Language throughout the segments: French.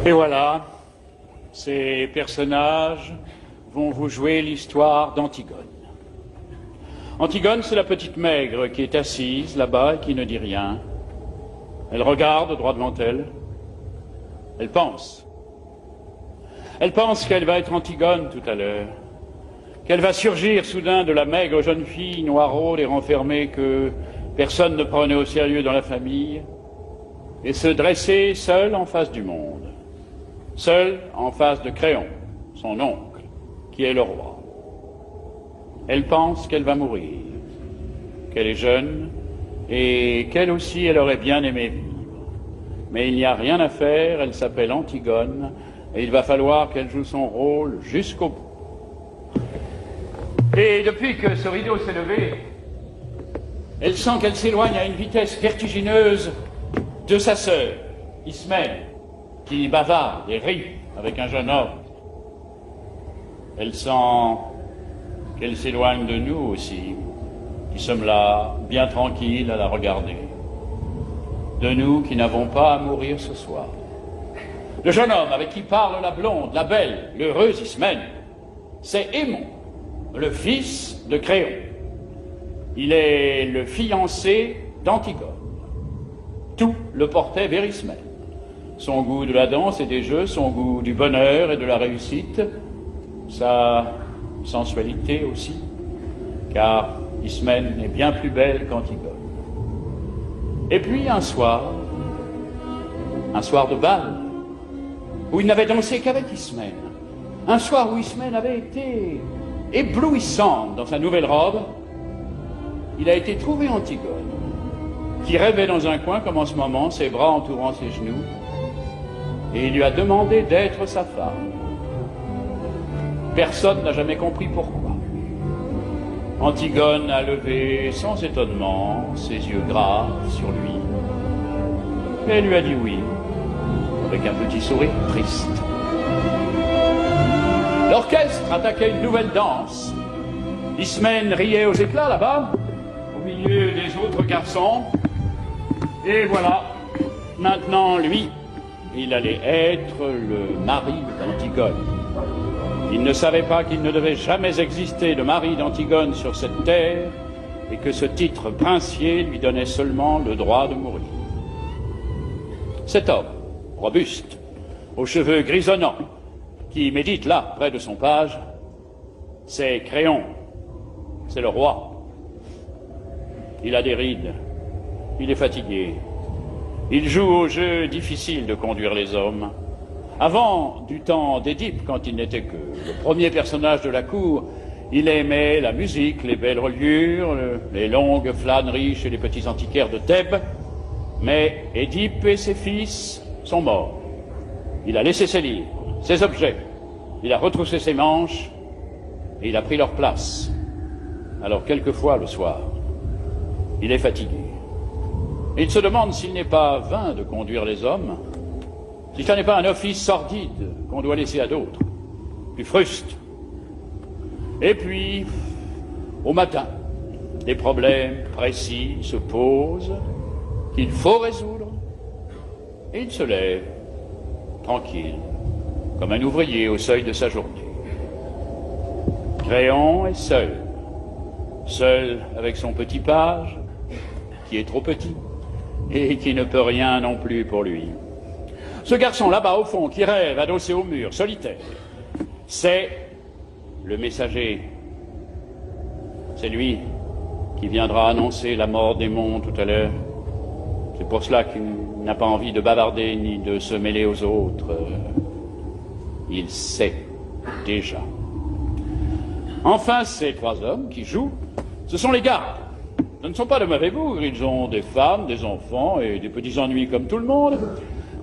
Et voilà, ces personnages vont vous jouer l'histoire d'Antigone. Antigone, c'est la petite maigre qui est assise là-bas et qui ne dit rien. Elle regarde droit devant elle. Elle pense. Elle pense qu'elle va être Antigone tout à l'heure, qu'elle va surgir soudain de la maigre jeune fille noiraude et renfermée que personne ne prenait au sérieux dans la famille, et se dresser seule en face du monde, seule en face de Créon, son oncle, qui est le roi. Elle pense qu'elle va mourir, qu'elle est jeune, et qu'elle aussi, elle aurait bien aimé vivre. Mais il n'y a rien à faire, elle s'appelle Antigone, et il va falloir qu'elle joue son rôle jusqu'au bout. Et depuis que ce rideau s'est levé, elle sent qu'elle s'éloigne à une vitesse vertigineuse de sa sœur, Ismène, qui bavarde et rit avec un jeune homme. Elle sent qu'elle s'éloigne de nous aussi, qui sommes là, bien tranquilles à la regarder. De nous qui n'avons pas à mourir ce soir. Le jeune homme avec qui parle la blonde, la belle, l'heureuse Ismène, c'est Aimon, le fils de Créon. Il est le fiancé d'Antigone. Tout le portait vers Ismène. Son goût de la danse et des jeux, son goût du bonheur et de la réussite, sa sensualité aussi, car Ismène est bien plus belle qu'Antigone. Et puis un soir de bal, où il n'avait dansé qu'avec Ismène, un soir où Ismène avait été éblouissante dans sa nouvelle robe, il a été trouvé Antigone, qui rêvait dans un coin comme en ce moment, ses bras entourant ses genoux, et il lui a demandé d'être sa femme. Personne n'a jamais compris pourquoi. Antigone a levé sans étonnement ses yeux graves sur lui, et lui a dit oui, avec un petit sourire triste. L'orchestre attaquait une nouvelle danse. Ismène riait aux éclats là-bas, au milieu des autres garçons. Et voilà, maintenant lui, il allait être le mari d'Antigone. Il ne savait pas qu'il ne devait jamais exister de mari d'Antigone sur cette terre et que ce titre princier lui donnait seulement le droit de mourir. Cet homme, robuste, aux cheveux grisonnants, qui médite là, près de son page, c'est Créon, c'est le roi. Il a des rides, il est fatigué, il joue au jeu difficile de conduire les hommes. Avant, du temps d'Édipe, quand il n'était que le premier personnage de la cour, il aimait la musique, les belles reliures, les longues flâneries chez les petits antiquaires de Thèbes. Mais Édipe et ses fils sont morts. Il a laissé ses livres, ses objets, il a retroussé ses manches et il a pris leur place. Alors quelquefois, le soir, il est fatigué. Et il se demande s'il n'est pas vain de conduire les hommes, si ce n'est pas un office sordide qu'on doit laisser à d'autres, plus fruste. Et puis, au matin, des problèmes précis se posent qu'il faut résoudre, et il se lève, tranquille, comme un ouvrier au seuil de sa journée. Créon est seul, seul avec son petit page, qui est trop petit, et qui ne peut rien non plus pour lui. Ce garçon là-bas au fond, qui rêve, adossé au mur, solitaire, c'est le messager. C'est lui qui viendra annoncer la mort d'Aimon tout à l'heure. C'est pour cela qu'il n'a pas envie de bavarder ni de se mêler aux autres. Il sait déjà. Enfin, ces trois hommes qui jouent, ce sont les gardes. Ce ne sont pas de mauvais bougres, ils ont des femmes, des enfants et des petits ennuis comme tout le monde.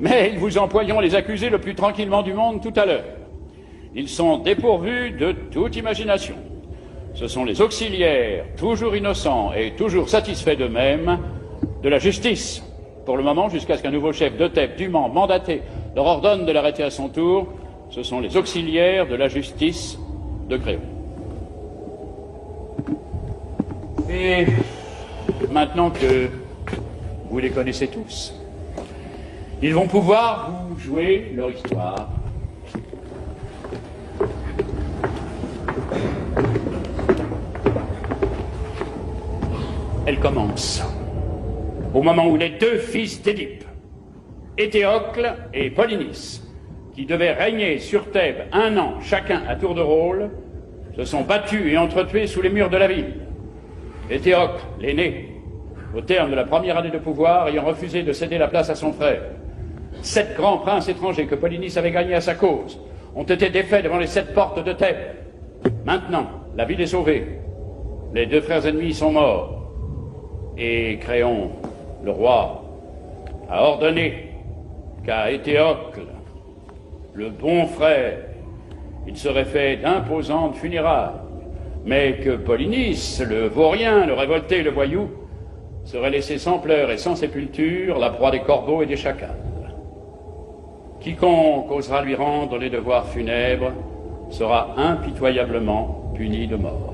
Mais ils vous emploieront les accusés le plus tranquillement du monde tout à l'heure. Ils sont dépourvus de toute imagination. Ce sont les auxiliaires, toujours innocents et toujours satisfaits d'eux-mêmes, de la justice, pour le moment, jusqu'à ce qu'un nouveau chef de Thèbes, dûment mandaté, leur ordonne de l'arrêter à son tour. Ce sont les auxiliaires de la justice de Créon. Et maintenant que vous les connaissez tous, Ils vont pouvoir vous jouer leur histoire. Elle commence au moment où les deux fils d'Édipe, Éthéocle et Polynice, qui devaient régner sur Thèbes 1 an chacun à tour de rôle, se sont battus et entretués sous les murs de la ville. Éthéocle, l'aîné, au terme de la première année de pouvoir, ayant refusé de céder la place à son frère. 7 grands princes étrangers que Polynice avait gagnés à sa cause ont été défaits devant les 7 portes de Thèbes. Maintenant, la ville est sauvée. Les 2 frères ennemis sont morts. Et Créon, le roi, a ordonné qu'à Éthéocle, le bon frère, il serait fait d'imposantes funérailles, mais que Polynice, le vaurien, le révolté, le voyou, serait laissé sans pleurs et sans sépulture, la proie des corbeaux et des chacals. Quiconque osera lui rendre les devoirs funèbres sera impitoyablement puni de mort.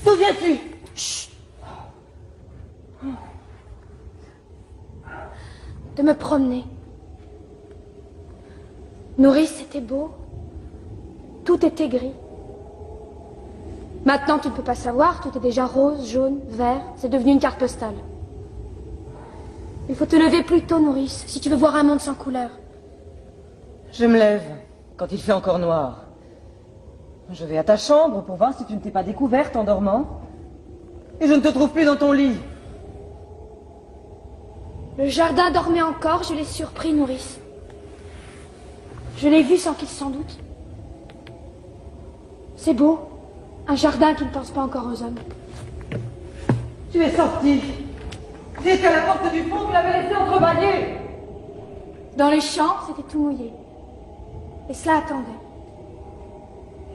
Souviens-tu? Chut. De me promener. Nourrice, c'était beau. Tout était gris. Maintenant, tu ne peux pas savoir, tout est déjà rose, jaune, vert. C'est devenu une carte postale. Il faut te lever plus tôt, Nourrice, si tu veux voir un monde sans couleur. Je me lève, quand il fait encore noir. Je vais à ta chambre pour voir si tu ne t'es pas découverte en dormant. Et je ne te trouve plus dans ton lit. Le jardin dormait encore, je l'ai surpris, Nourrice. Je l'ai vu sans qu'il s'en doute. C'est beau, un jardin qui ne pense pas encore aux hommes. Tu es sortie. Tu étais à la porte du fond, tu l'avais laissé entrebâillée. Dans les champs, c'était tout mouillé. Et cela attendait.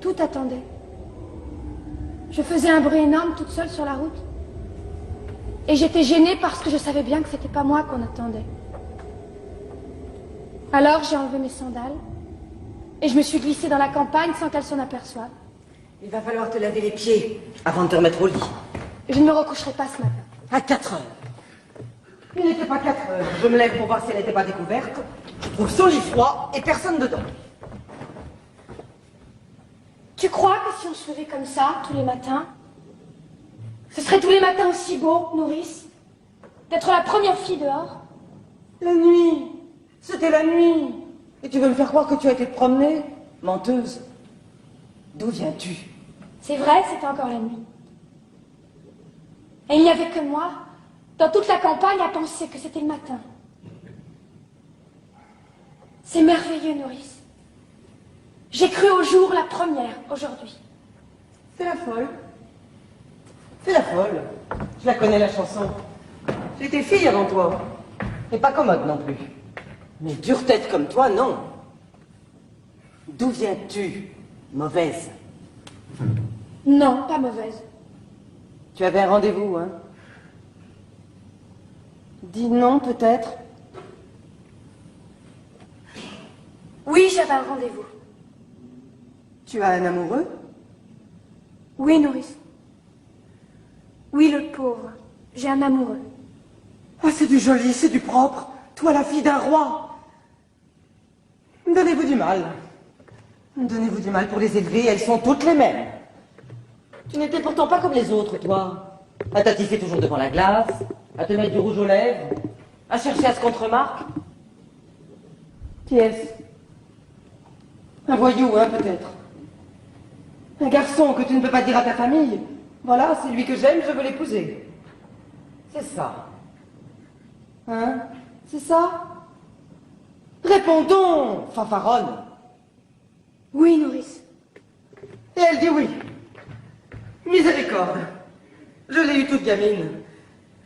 Tout attendait. Je faisais un bruit énorme toute seule sur la route. Et j'étais gênée parce que je savais bien que c'était pas moi qu'on attendait. Alors j'ai enlevé mes sandales et je me suis glissée dans la campagne sans qu'elle s'en aperçoive. Il va falloir te laver les pieds avant de te remettre au lit. Je ne me recoucherai pas ce matin. À 4 heures. Il n'était pas 4 heures. Je me lève pour voir si elle n'était pas découverte. Je trouve son lit froid et personne dedans. Tu crois que si on se levait comme ça, tous les matins, ce serait tous les matins aussi beau, Nourrice, d'être la première fille dehors? La nuit. C'était la nuit. Et tu veux me faire croire que tu as été te promener? Menteuse. D'où viens-tu? C'est vrai, c'était encore la nuit. Et il n'y avait que moi, dans toute la campagne, à penser que c'était le matin. C'est merveilleux, Nourrice. J'ai cru au jour la première, aujourd'hui. C'est la folle. C'est la folle. Je la connais, la chanson. J'étais fille avant toi. Et pas commode non plus. Mais dure tête comme toi, non. D'où viens-tu, mauvaise? Non, pas mauvaise. Tu avais un rendez-vous, hein? Dis non, peut-être. Oui, j'avais un rendez-vous. Tu as un amoureux? Oui, nourrice. Oui, le pauvre. J'ai un amoureux. Ah, c'est du joli, c'est du propre. Toi, la fille d'un roi. Donnez-vous du mal. Donnez-vous du mal pour les élever, elles sont toutes les mêmes. Tu n'étais pourtant pas comme les autres, toi. À t'attifer toujours devant la glace, à te mettre du rouge aux lèvres, à chercher à ce qu'on te remarque. Qui est-ce? Un voyou, hein, peut-être. Un garçon que tu ne peux pas dire à ta famille. Voilà, c'est lui que j'aime, je veux l'épouser. C'est ça. Hein? C'est ça? Réponds donc, fanfaronne. Oui, nourrice. Et elle dit oui. Miséricorde. Je l'ai eue toute gamine.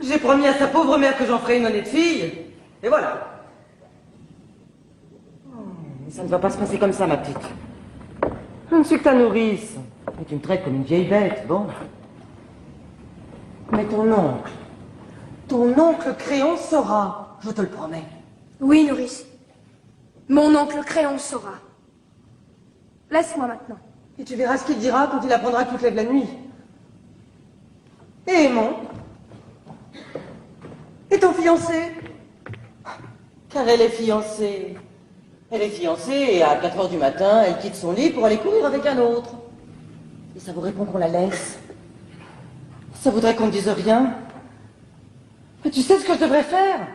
J'ai promis à sa pauvre mère que j'en ferais une honnête fille. Et voilà. Oh, mais ça ne va pas se passer comme ça, ma petite. Je ne suis que ta nourrice. Et tu me traites comme une vieille bête, bon. Mais ton oncle Créon saura, je te le promets. Oui, nourrice. Mon oncle Créon saura. Laisse-moi maintenant. Et tu verras ce qu'il dira quand il apprendra que tu te lèves la nuit. Et Aimon? Et ton fiancé? Car elle est fiancée. Elle est fiancée et à 4 heures du matin, elle quitte son lit pour aller courir avec un autre. Et ça vous répond qu'on la laisse? Ça voudrait qu'on ne dise rien? Mais tu sais ce que je devrais faire?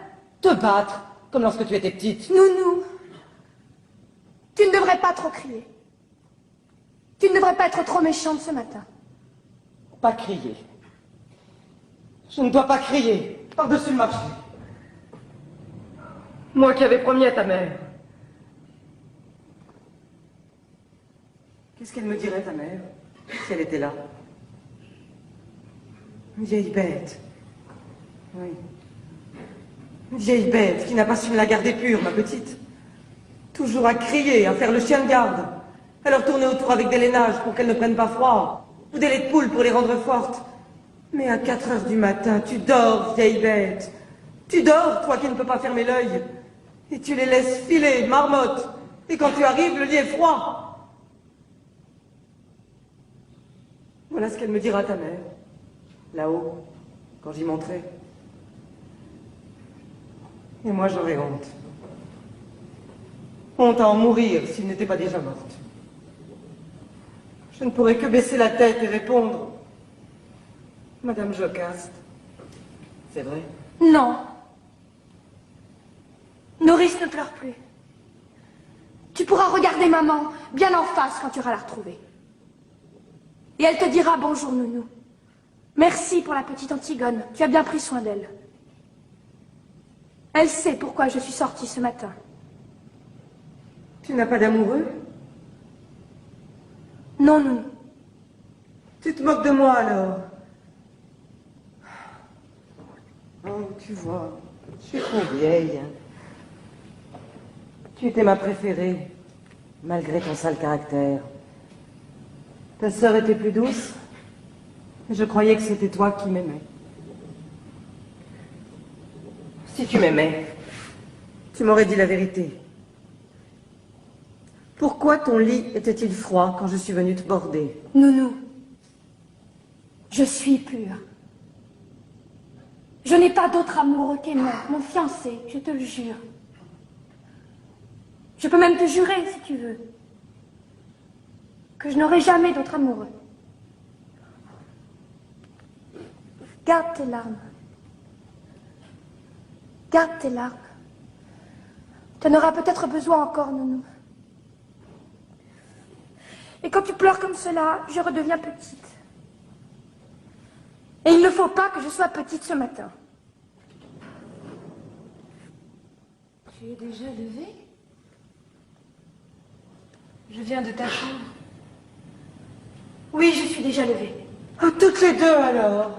Te battre, comme lorsque tu étais petite. Nounou, tu ne devrais pas trop crier. Tu ne devrais pas être trop méchante ce matin. Pas crier. Je ne dois pas crier par-dessus le marché. Moi qui avais promis à ta mère. Qu'est-ce qu'elle me dirait, ta mère, si elle était là? Une vieille bête. Oui. Une vieille bête qui n'a pas su me la garder pure, ma petite. Toujours à crier, à faire le chien de garde. À leur tourner autour avec des lainages pour qu'elles ne prennent pas froid. Ou des laits de poule pour les rendre fortes. Mais à 4 heures du matin, tu dors, vieille bête. Tu dors, toi qui ne peux pas fermer l'œil. Et tu les laisses filer, marmotte. Et quand tu arrives, le lit est froid. Voilà ce qu'elle me dira, ta mère. Là-haut, quand j'y monterai. Et moi, j'aurais honte. Honte à en mourir s'il n'était pas déjà morte. Je ne pourrais que baisser la tête et répondre. Madame Jocaste, c'est vrai? Non. Nourrice ne pleure plus. Tu pourras regarder maman bien en face quand tu iras la retrouver. Et elle te dira bonjour, nounou. Merci pour la petite Antigone. Tu as bien pris soin d'elle. Elle sait pourquoi je suis sortie ce matin. Tu n'as pas d'amoureux? Non, nounou. Tu te moques de moi alors? Oh, tu vois, je suis trop vieille. Tu étais ma préférée, malgré ton sale caractère. Ta sœur était plus douce, et je croyais que c'était toi qui m'aimais. Si tu m'aimais, tu m'aurais dit la vérité. Pourquoi ton lit était-il froid quand je suis venue te border? Nounou, je suis pure. Je n'ai pas d'autre amoureux qu'Aimon, mon fiancé, je te le jure. Je peux même te jurer, si tu veux, que je n'aurai jamais d'autre amoureux. Garde tes larmes. Garde tes larmes. Tu en auras peut-être besoin encore, nounou. Et quand tu pleures comme cela, je redeviens petite. Et il ne faut pas que je sois petite ce matin. Tu es déjà levée? Je viens de ta chambre. Oui, je suis déjà levée. Oh, toutes les deux alors.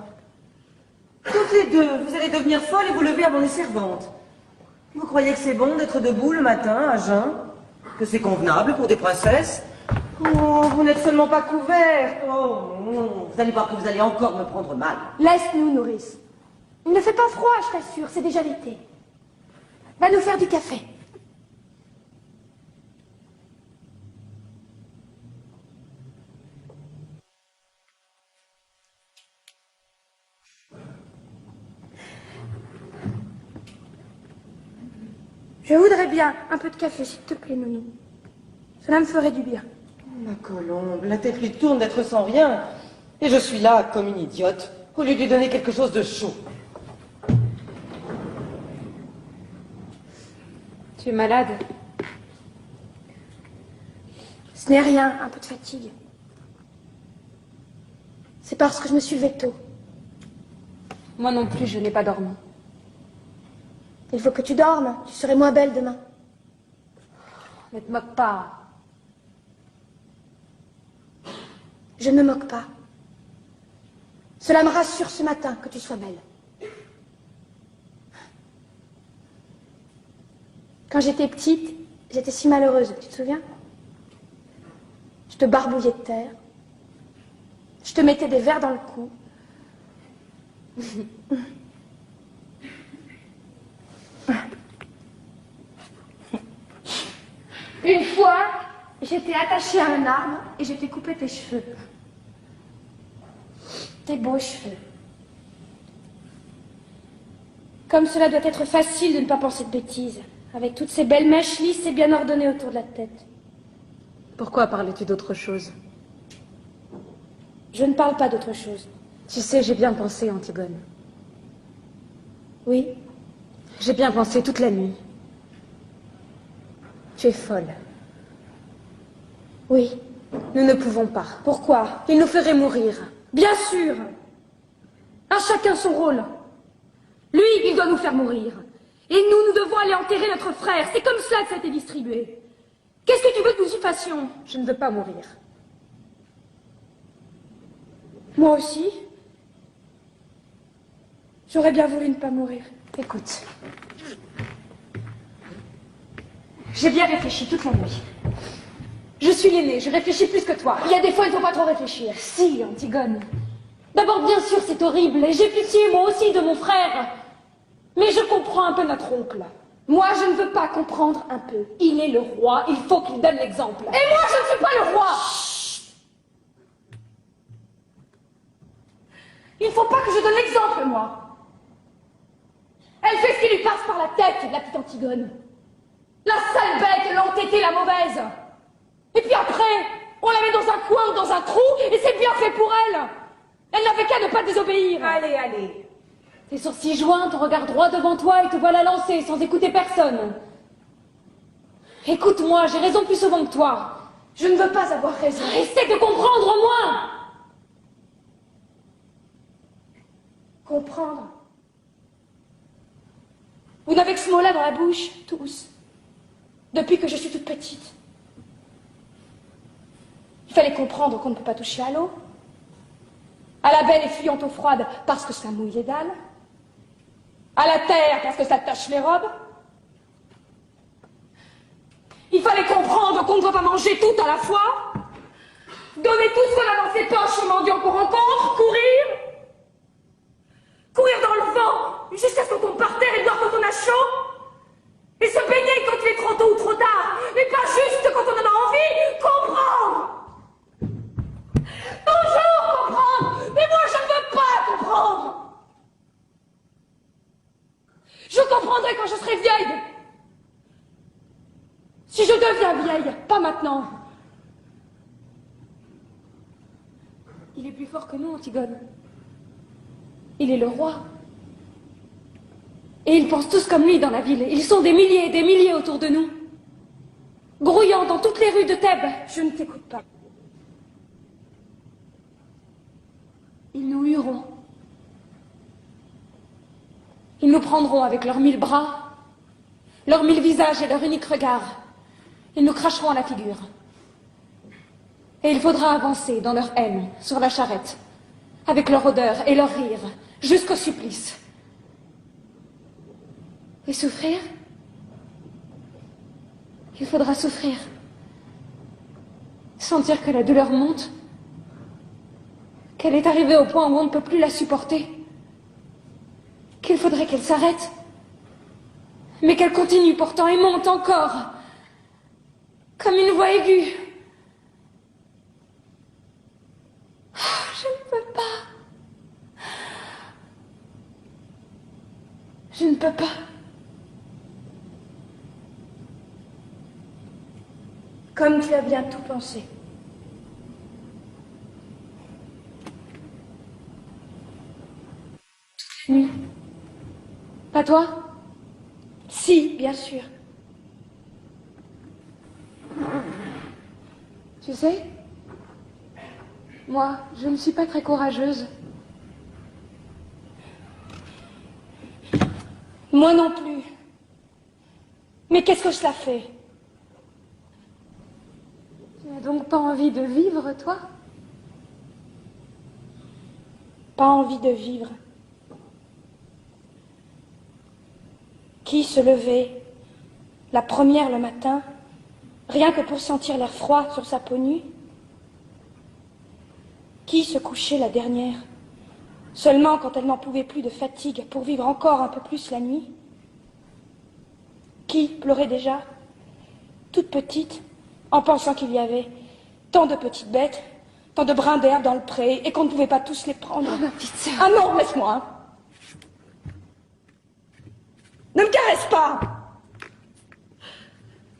Toutes les deux, vous allez devenir folle et vous lever avant les servantes. Vous croyez que c'est bon d'être debout le matin, à jeun? Que c'est convenable pour des princesses? Oh, vous n'êtes seulement pas couvertes. Oh, non. Vous allez voir que vous allez encore me prendre mal. Laisse-nous, nourrice. Il ne fait pas froid, je t'assure, c'est déjà l'été. Va nous faire du café. Je voudrais bien un peu de café, s'il te plaît, Nounou. Cela me ferait du bien. Ma colombe, la tête lui tourne d'être sans rien. Et je suis là, comme une idiote, au lieu de lui donner quelque chose de chaud. Tu es malade? Ce n'est rien, un peu de fatigue. C'est parce que je me suis levée tôt. Moi non plus, je n'ai pas dormi. Il faut que tu dormes, tu serais moins belle demain. Ne te moque pas. Je ne me moque pas. Cela me rassure ce matin que tu sois belle. Quand j'étais petite, j'étais si malheureuse, tu te souviens? Je te barbouillais de terre. Je te mettais des vers dans le cou. Une fois, j'étais attachée à un arbre et je t'ai coupé tes cheveux. Tes beaux cheveux. Comme cela doit être facile de ne pas penser de bêtises, avec toutes ces belles mèches lisses et bien ordonnées autour de la tête. Pourquoi parlais-tu d'autre chose? Je ne parle pas d'autre chose. Tu sais, j'ai bien pensé, Antigone. Oui? J'ai bien pensé toute la nuit. Tu es folle. Oui. Nous ne pouvons pas. Pourquoi? Il nous ferait mourir. Bien sûr! À chacun son rôle. Lui, il doit nous faire mourir. Et nous, nous devons aller enterrer notre frère. C'est comme cela que ça a été distribué. Qu'est-ce que tu veux que nous y fassions? Je ne veux pas mourir. Moi aussi. J'aurais bien voulu ne pas mourir. Écoute. J'ai bien réfléchi toute la nuit. Je suis l'aînée, je réfléchis plus que toi. Il y a des fois, il ne faut pas trop réfléchir. Si, Antigone. D'abord, bien sûr, c'est horrible, et j'ai pitié, moi aussi, de mon frère. Mais je comprends un peu notre oncle. Moi, je ne veux pas comprendre un peu. Il est le roi, il faut qu'il donne l'exemple. Et moi, je ne suis pas le roi! Chut. Il ne faut pas que je donne l'exemple, moi. Elle fait ce qui lui passe par la tête, la petite Antigone. La sale bête, l'entêtée, la mauvaise. Et puis après, on la met dans un coin ou dans un trou, et c'est bien fait pour elle. Elle n'avait qu'à ne pas désobéir. Allez, allez. Tes sourcils joints, ton regard droit devant toi, et te voilà lancé sans écouter personne. Écoute-moi, j'ai raison plus souvent que toi. Je ne veux pas avoir raison. Essaie de comprendre au moins. Comprendre. Vous n'avez que ce mot-là dans la bouche, tous. Depuis que je suis toute petite. Il fallait comprendre qu'on ne peut pas toucher à l'eau. À la belle et fuyante eau froide parce que ça mouille les dalles. À la terre parce que ça tache les robes. Il fallait comprendre qu'on ne doit pas manger tout à la fois. Donner tout ce qu'on a dans ses poches aux mendiants qu'on rencontre. Courir. Courir dans le vent jusqu'à ce qu'on tombe par terre et boire quand on a chaud. Et se baigner quand il est trop tôt ou trop tard. Mais pas juste quand on en a envie. Comprendre. Toujours comprendre. Mais moi, je ne veux pas comprendre. Je comprendrai quand je serai vieille. Si je deviens vieille, pas maintenant. Il est plus fort que nous, Antigone. Il est le roi. Et ils pensent tous comme lui dans la ville. Ils sont des milliers et des milliers autour de nous. Grouillant dans toutes les rues de Thèbes. Je ne t'écoute pas. Ils nous hueront. Ils nous prendront avec leurs 1000 bras, leurs 1000 visages et leur unique regard. Ils nous cracheront à la figure. Et il faudra avancer dans leur haine, sur la charrette, avec leur odeur et leur rire, jusqu'au supplice. Et souffrir? Il faudra souffrir. Sentir que la douleur monte, qu'elle est arrivée au point où on ne peut plus la supporter, qu'il faudrait qu'elle s'arrête, mais qu'elle continue pourtant et monte encore, comme une voix aiguë. Je ne peux pas. Je ne peux pas. Comme tu as bien tout pensé. Toute la nuit. Pas toi? Si, bien sûr. Tu sais, moi, je ne suis pas très courageuse. Moi non plus. Mais qu'est-ce que cela fait? Tu n'as donc pas envie de vivre, toi? Pas envie de vivre. Qui se levait la première le matin, rien que pour sentir l'air froid sur sa peau nue? Qui se couchait la dernière, seulement quand elle n'en pouvait plus de fatigue pour vivre encore un peu plus la nuit? Qui pleurait déjà, toute petite, en pensant qu'il y avait tant de petites bêtes, tant de brins d'herbe dans le pré, et qu'on ne pouvait pas tous les prendre? Oh, ma petite sœur. Ah non, laisse-moi. Ne me caresse pas.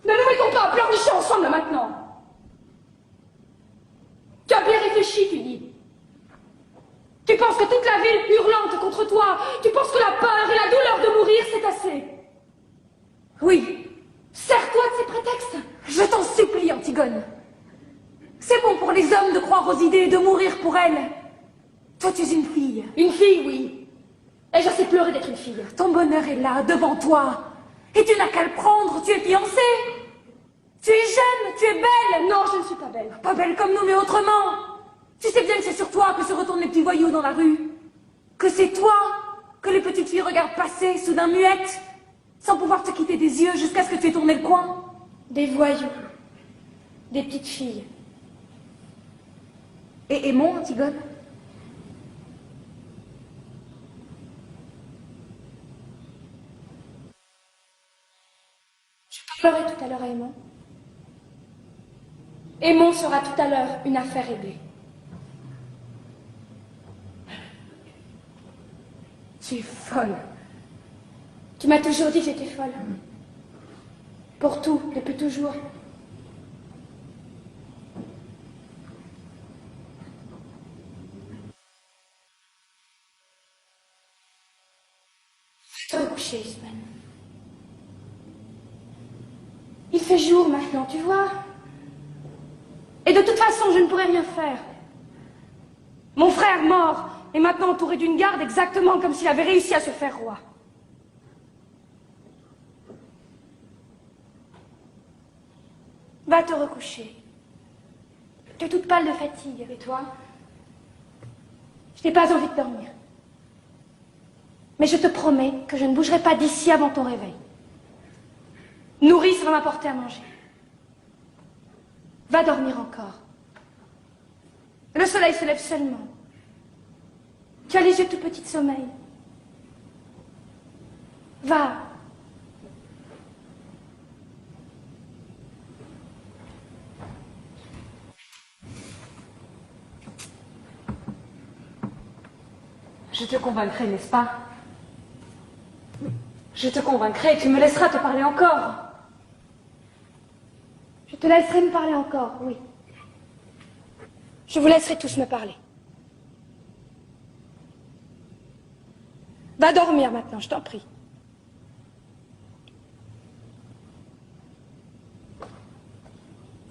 Ne nous mettons pas à pleurnicher ensemble maintenant. Tu as bien réfléchi, tu dis. Tu penses que toute la ville hurlante contre toi, tu penses que la peur et la douleur de mourir, c'est assez. Oui, sers-toi de ces prétextes. Je t'en supplie, Antigone. C'est bon pour les hommes de croire aux idées et de mourir pour elles. Toi, tu es une fille. Une fille, oui. Et je sais pleurer d'être une fille. Ton bonheur est là, devant toi. Et tu n'as qu'à le prendre, tu es fiancée. Tu es jeune, tu es belle. Non, je ne suis pas belle. Pas belle comme nous, mais autrement. Tu sais bien que c'est sur toi que se retournent les petits voyous dans la rue. Que c'est toi que les petites filles regardent passer, soudain muettes, sans pouvoir te quitter des yeux jusqu'à ce que tu aies tourné le coin. Des voyous. Des petites filles. Et aimons, Antigone. Je parlerai tout à l'heure à Aimon. Aimon sera tout à l'heure une affaire réglée. Tu es folle. Tu m'as toujours dit que j'étais folle. Pour tout, depuis toujours. Va te recoucher, Ismaël. Il fait jour maintenant, tu vois. Et de toute façon, je ne pourrais rien faire. Mon frère mort est maintenant entouré d'une garde exactement comme s'il avait réussi à se faire roi. Va te recoucher. Tu es toute pâle de fatigue, et toi? Je n'ai pas envie de dormir. Mais je te promets que je ne bougerai pas d'ici avant ton réveil. Nourrice va m'apporter à manger. Va dormir encore. Le soleil se lève seulement. Tu as les yeux tout petits de sommeil. Va. Je te convaincrai, n'est-ce pas? Je te convaincrai, tu me laisseras te parler encore. Je te laisserai me parler encore, oui. Je vous laisserai tous me parler. Va dormir maintenant, je t'en prie.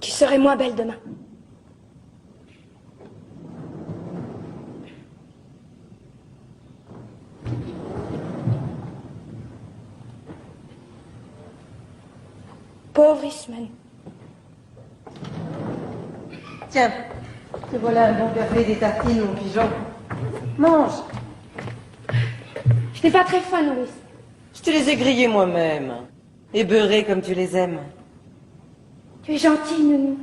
Tu serai moins belle demain. Pauvre Ismène. Tiens, te voilà un bon café, des tartines, mon pigeon. Mange. Je n'ai pas très faim, nourrice. Je te les ai grillés moi-même. Et beurrés comme tu les aimes. Tu es gentille, Nounou.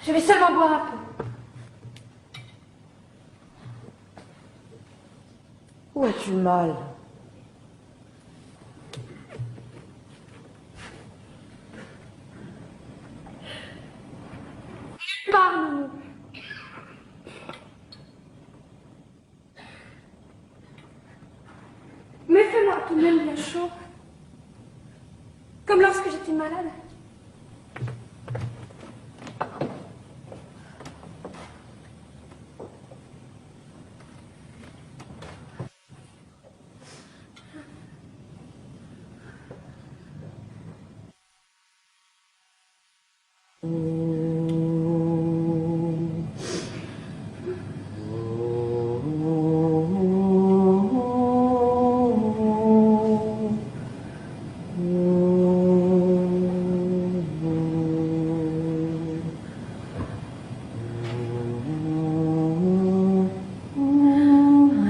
Je vais seulement boire un peu. Où as-tu mal? Parle, Nounou. Mais fais-moi tout de même bien chaud. Comme lorsque j'étais malade.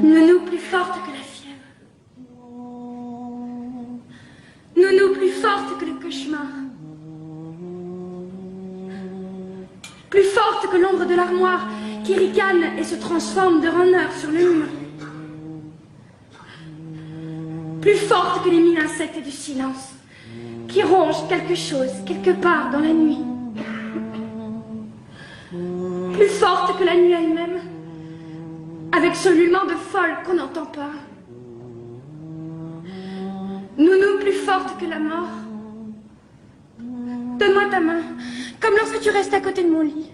Nounou plus forte que la fièvre. Nounou plus forte que le cauchemar. Plus forte que l'ombre de l'armoire qui ricane et se transforme de renard sur le mur. Plus forte que les mille insectes du silence qui rongent quelque chose quelque part dans la nuit. Plus forte que la nuit elle-même, avec ce ululement de folle qu'on n'entend pas. Nounou plus forte que la mort. Donne-moi ta main, comme lorsque tu restes à côté de mon lit.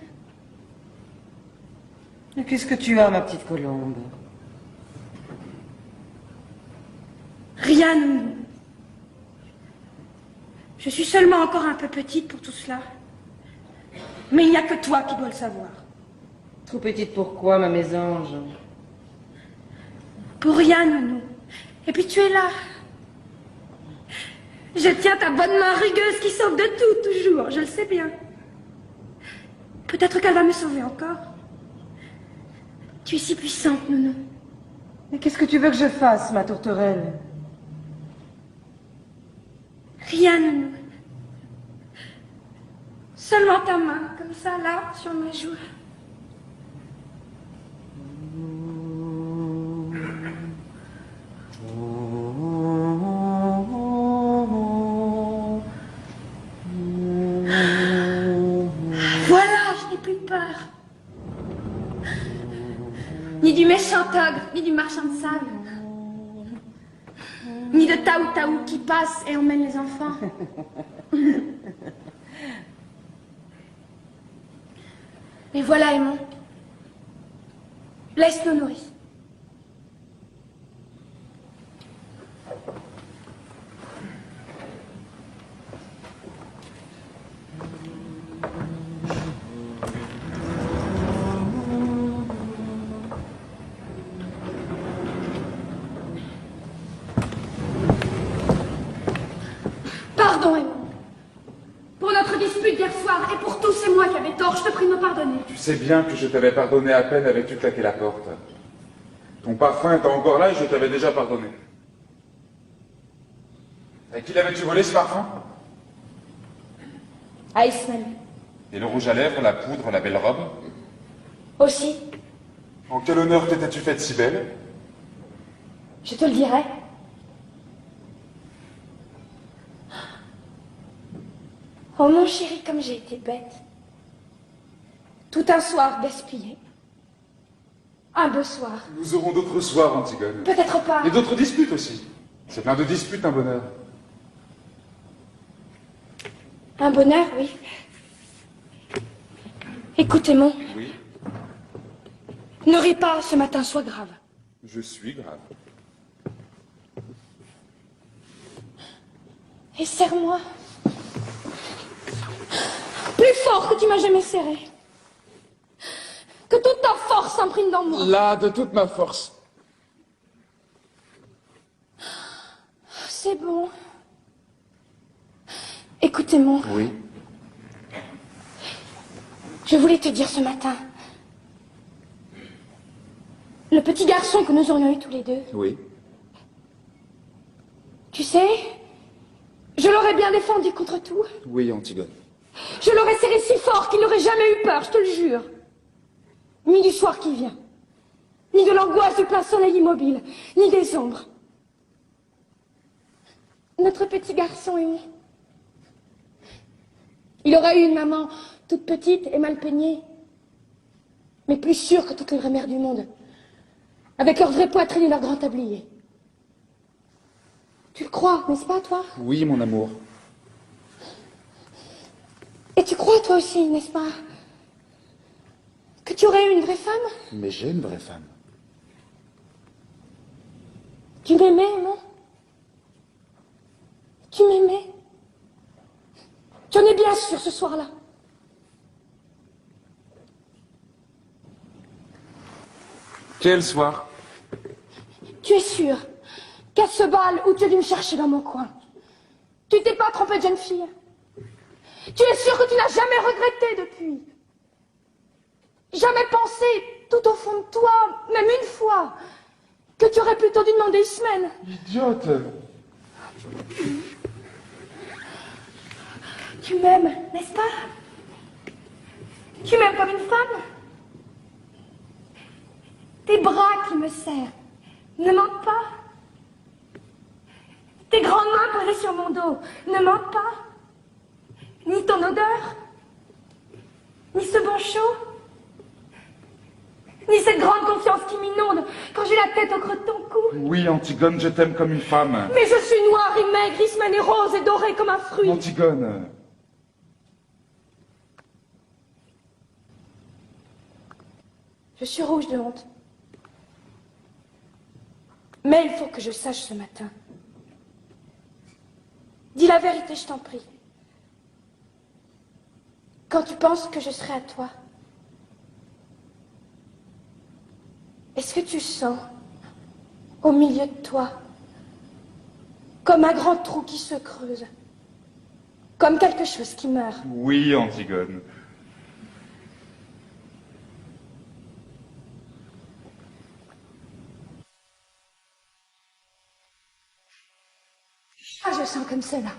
Et qu'est-ce que tu as, ma petite colombe? Rien, Nounou. Je suis seulement encore un peu petite pour tout cela. Mais il n'y a que toi qui dois le savoir. Trop petite pour quoi, ma mésange? Pour rien, Nounou. Et puis tu es là. Je tiens ta bonne main rugueuse qui sauve de tout, toujours, je le sais bien. Peut-être qu'elle va me sauver encore. Tu es si puissante, Nounou. Mais qu'est-ce que tu veux que je fasse, ma tourterelle? Rien, Nounou. Seulement ta main, comme ça, là, sur ma joue. Voilà, je n'ai plus peur. Ni du méchant ogre, ni du marchand de sable. Ni de Taou Taou qui passe et emmène les enfants. Mais voilà, Aimon. Laisse-nous nourrir. Pardon, Aimon. Pour notre dispute d'hier soir et pour tout, c'est moi qui avais tort. Je te prie de me pardonner. Tu sais bien que je t'avais pardonné à peine avais-tu claqué la porte. Ton parfum était encore là et je t'avais déjà pardonné. À qui l'avais-tu volé ce parfum? À Ismaël. Et le rouge à lèvres, la poudre, la belle robe? Aussi. En quel honneur t'étais-tu faite si belle? Je te le dirai. Oh mon chéri, comme j'ai été bête. Tout un soir d'espier. Un beau soir. Nous aurons d'autres soirs, Antigone. Peut-être pas. Et d'autres disputes aussi. C'est plein de disputes, un bonheur. Un bonheur, oui. Écoute, Aimon. Oui, Ne ris pas, ce matin, sois grave. je suis grave. Et serre-moi. Plus fort que tu m'as jamais serré. Que toute ta force s'imprime dans moi. Là, de toute ma force. C'est bon. Écoute, Aimon. Oui. Je voulais te dire ce matin. Le petit garçon que nous aurions eu tous les deux. Oui. Tu sais, je l'aurais bien défendu contre tout. Oui, Antigone. Je l'aurais serré si fort qu'il n'aurait jamais eu peur, je te le jure. Ni du soir qui vient, ni de l'angoisse du plein soleil immobile, ni des ombres. Notre petit garçon aimé. Il aurait eu une maman toute petite et mal peignée, mais plus sûre que toutes les vraies mères du monde, avec leur vraie poitrine et leur grand tablier. Tu le crois, n'est-ce pas, toi? Oui, mon amour. Et tu crois, toi aussi, n'est-ce pas, que tu aurais eu une vraie femme? Mais j'ai une vraie femme. Tu m'aimais, non? Tu m'aimais? Tu en es bien sûr ce soir-là? Quel soir? Tu es sûr qu'à ce bal où tu es dû me chercher dans mon coin, tu t'es pas trompé de jeune fille? Tu es sûr que tu n'as jamais regretté depuis? Jamais pensé, tout au fond de toi, même une fois, que tu aurais plutôt dû demander Ismène? Idiote! Tu m'aimes, n'est-ce pas? Tu m'aimes comme une femme? Tes bras qui me serrent ne mentent pas? Tes grandes mains posées sur mon dos ne mentent pas? Ni ton odeur? Ni ce bon chaud? Ni cette grande confiance qui m'inonde quand j'ai la tête au creux de ton cou? Oui, Antigone, je t'aime comme une femme. Mais je suis noire et maigre, Ismène et rose et dorée comme un fruit. Antigone. Je suis rouge de honte. Mais il faut que je sache ce matin. Dis la vérité, je t'en prie. Quand tu penses que je serai à toi, est-ce que tu sens, au milieu de toi, comme un grand trou qui se creuse, comme quelque chose qui meurt? Oui, Antigone. Ah, je sens comme cela.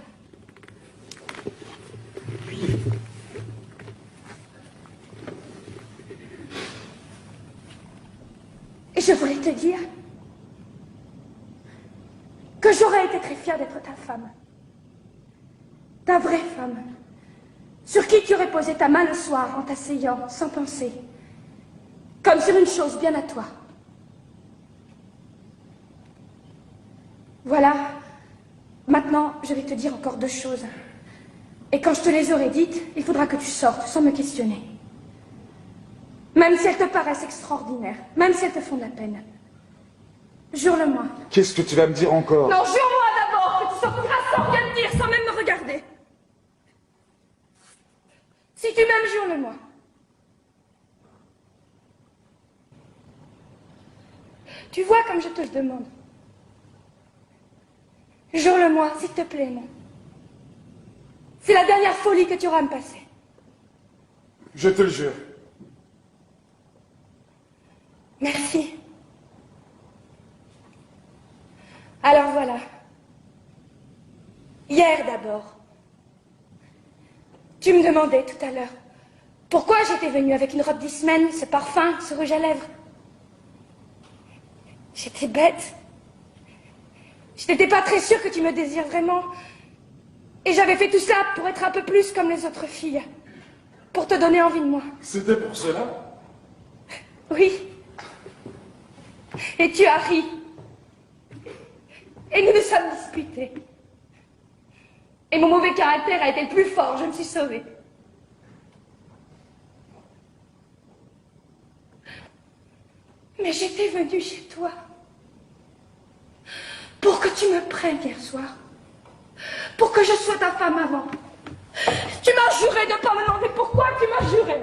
Et je voulais te dire que j'aurais été très fière d'être ta femme. Ta vraie femme. Sur qui tu aurais posé ta main le soir en t'asseyant, sans penser. Comme sur une chose bien à toi. Voilà. Maintenant, je vais te dire encore 2 choses. Et quand je te les aurai dites, il faudra que tu sortes sans me questionner. Même si elles te paraissent extraordinaires, même si elles te font de la peine. Jure-le-moi. Qu'est-ce que tu vas me dire encore? Non, jure-moi d'abord que tu sortiras sans rien me dire, sans même me regarder. Si tu m'aimes, jure-le-moi. Tu vois comme je te le demande. Jure-le-moi, s'il te plaît, non. C'est la dernière folie que tu auras à me passer. Je te le jure. Merci. Alors voilà. Hier d'abord. Tu me demandais tout à l'heure pourquoi j'étais venue avec une robe d'Ismène, ce parfum, ce rouge à lèvres. J'étais bête. Je n'étais pas très sûre que tu me désires vraiment. Et j'avais fait tout ça pour être un peu plus comme les autres filles. Pour te donner envie de moi. C'était pour cela? Oui. Et tu as ri. Et nous nous sommes disputés. Et mon mauvais caractère a été le plus fort, je me suis sauvée. Mais j'étais venue chez toi pour que tu me prennes hier soir. Pour que je sois ta femme avant. Tu m'as juré de ne pas me demander pourquoi tu m'as juré.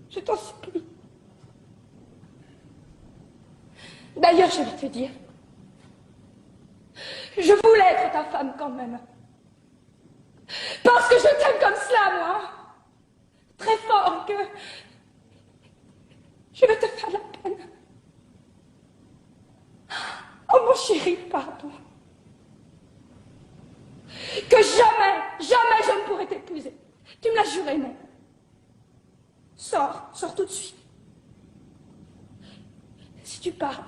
Je t'en supplie. D'ailleurs, je vais te dire. Je voulais être ta femme quand même. Parce que je t'aime comme cela, moi. que je vais te faire de la peine. Oh mon chéri, pardon. Que jamais, jamais je ne pourrai t'épouser. Tu me l'as juré, non? Sors, sors tout de suite. Si tu pars,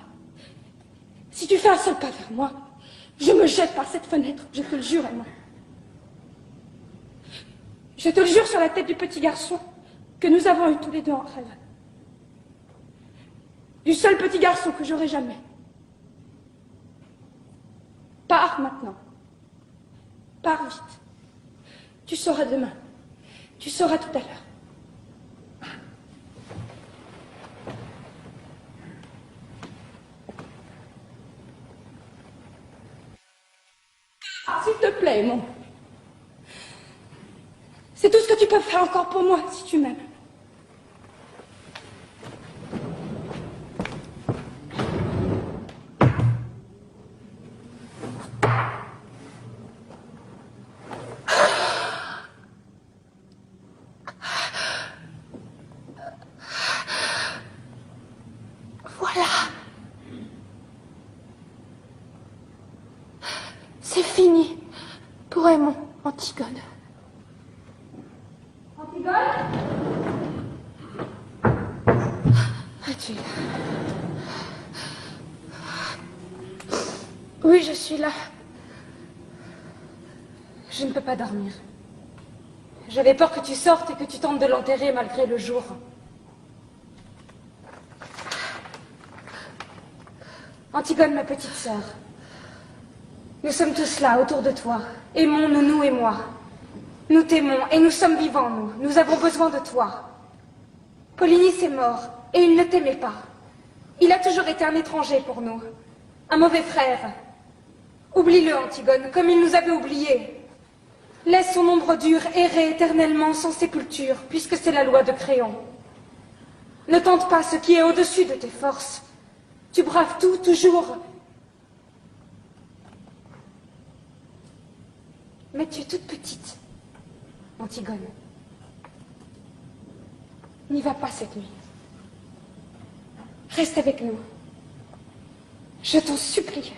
si tu fais un seul pas vers moi, je me jette par cette fenêtre, je te le jure, Emma. Je te le jure sur la tête du petit garçon que nous avons eu tous les deux en rêve. Du seul petit garçon que j'aurai jamais. Pars maintenant. Pars vite. Tu sauras demain. Tu sauras tout à l'heure. Ah, s'il te plaît, mon. C'est tout ce que tu peux faire encore pour moi, si tu m'aimes. Voilà. C'est fini pour Aimon, Antigone. Antigone? Es-tu là? Oui, je suis là. Je ne peux pas dormir. J'avais peur que tu sortes et que tu tentes de l'enterrer malgré le jour. Antigone, ma petite sœur, nous sommes tous là, autour de toi. Aimons-nous, nous et moi. Nous t'aimons et nous sommes vivants, nous. Nous avons besoin de toi. Polynice est mort et il ne t'aimait pas. Il a toujours été un étranger pour nous. Un mauvais frère. Oublie-le, Antigone, comme il nous avait oubliés. Laisse son ombre dure errer éternellement sans sépulture, puisque c'est la loi de Créon. Ne tente pas ce qui est au-dessus de tes forces. Tu braves tout, toujours. Mais tu es toute petite, Antigone. N'y va pas cette nuit. Reste avec nous. Je t'en supplie.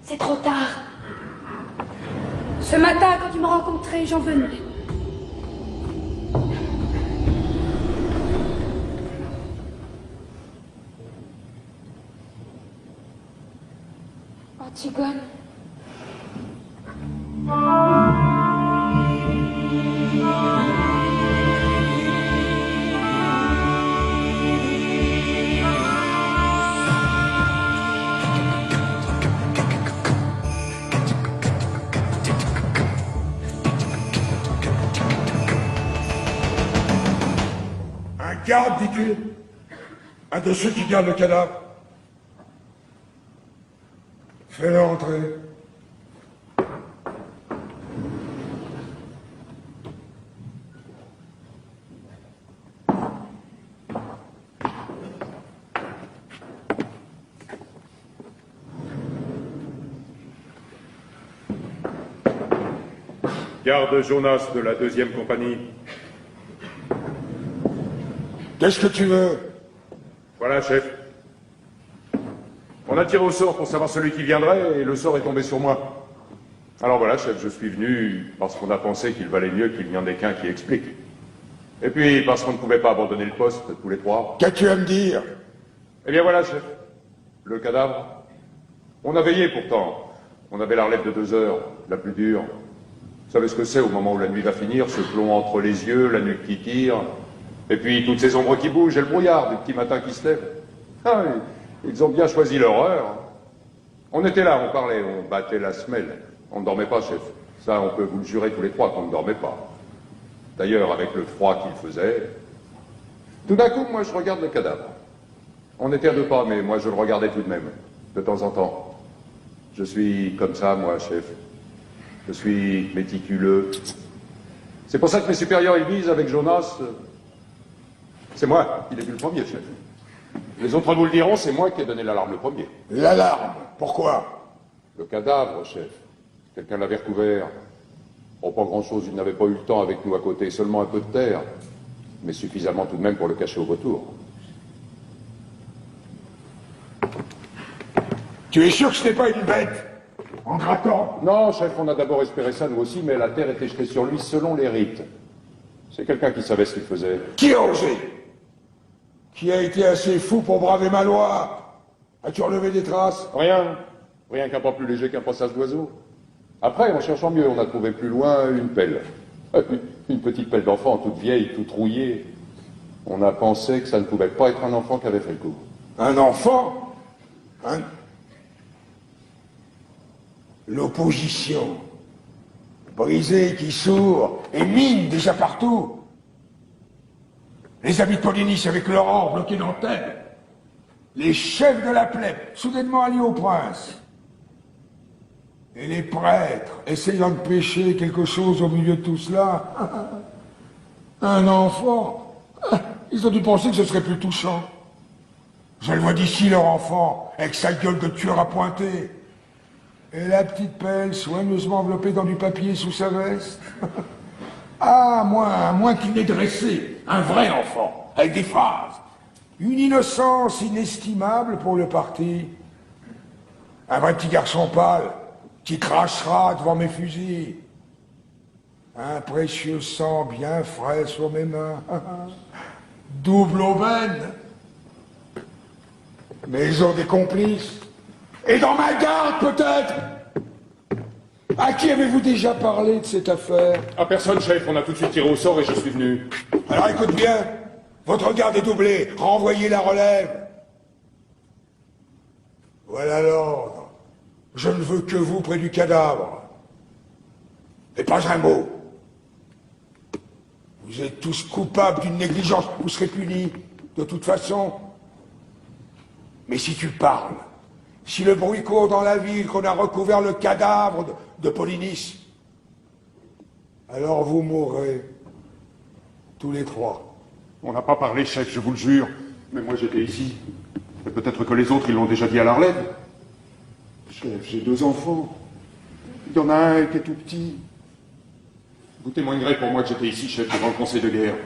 C'est trop tard. Ce matin, quand tu m'as rencontré, j'en venais. Antigone. Un garde, dis-tu? Un de ceux qui gardent le cadavre? Fais-le entrer. Garde Jonas de la 2e compagnie. Qu'est-ce que tu veux? Voilà, chef. On a tiré au sort pour savoir celui qui viendrait et le sort est tombé sur moi. Alors voilà, chef, je suis venu parce qu'on a pensé qu'il valait mieux qu'il n'y en ait qu'un qui explique. Et puis parce qu'on ne pouvait pas abandonner le poste tous les trois. Qu'as-tu à me dire? Eh bien voilà, chef. Le cadavre. On a veillé pourtant. On avait la relève de 2 heures, la plus dure. Vous savez ce que c'est au moment où la nuit va finir, ce plomb entre les yeux, la nuque qui tire, et puis toutes ces ombres qui bougent et le brouillard du petit matin qui se lève. Ah oui. Ils ont bien choisi leur heure. On était là, on parlait, on battait la semelle. On ne dormait pas, chef. Ça, on peut vous le jurer tous les trois qu'on ne dormait pas. D'ailleurs, avec le froid qu'il faisait, tout d'un coup, moi, je regarde le cadavre. On était à 2 pas, mais moi, je le regardais tout de même, de temps en temps. Je suis comme ça, moi, chef. Je suis méticuleux. C'est pour ça que mes supérieurs, ils disent, avec Jonas, c'est moi qui l'ai vu le premier, chef. Les autres vous le diront, c'est moi qui ai donné l'alarme le premier. L'alarme? Pourquoi? Le cadavre, chef. Quelqu'un l'avait recouvert. Oh, pas grand-chose, il n'avait pas eu le temps avec nous à côté, seulement un peu de terre. Mais suffisamment tout de même pour le cacher au retour. Tu es sûr que ce n'est pas une bête? En grattant? Non, chef, on a d'abord espéré ça, nous aussi, mais la terre était jetée sur lui selon les rites. C'est quelqu'un qui savait ce qu'il faisait. Qui a osé? Qui a été assez fou pour braver ma loi? As-tu relevé des traces? Rien. Rien qu'un pas plus léger qu'un passage d'oiseau. Après, en cherchant mieux, on a trouvé plus loin une pelle. Une petite pelle d'enfant, toute vieille, toute rouillée. On a pensé que ça ne pouvait pas être un enfant qui avait fait le coup. Un enfant? L'opposition. Brisée qui sourd et mine déjà partout. Les amis de Polynice avec leur or bloqué dans Thèbes. Les chefs de la plèbe soudainement alliés au prince. Et les prêtres essayant de pêcher quelque chose au milieu de tout cela. Un enfant. Ils ont dû penser que ce serait plus touchant. Je le vois d'ici, leur enfant, avec sa gueule de tueur à pointer. Et la petite pelle soigneusement enveloppée dans du papier sous sa veste. Ah, moins qu'il n'ait dressé un vrai enfant, avec des phrases. Une innocence inestimable pour le parti. Un vrai petit garçon pâle, qui crachera devant mes fusils. Un précieux sang bien frais sur mes mains. Double aubaine. Mais ils ont des complices. Et dans ma garde, peut-être. À qui avez-vous déjà parlé de cette affaire? À personne, chef, on a tout de suite tiré au sort et je suis venu. Alors écoute bien, votre garde est doublée, renvoyez la relève. Voilà l'ordre. Je ne veux que vous près du cadavre. Et pas un mot. Vous êtes tous coupables d'une négligence, vous serez punis, de toute façon. Mais si tu parles, si le bruit court dans la ville qu'on a recouvert le cadavre de Polynice, alors vous mourrez, tous les trois. On n'a pas parlé, chef, je vous le jure. Mais moi, j'étais ici. Et peut-être que les autres, ils l'ont déjà dit à la relève. Chef, j'ai 2 enfants. Il y en a un qui est tout petit. Vous témoignerez pour moi que j'étais ici, chef, devant le conseil de guerre.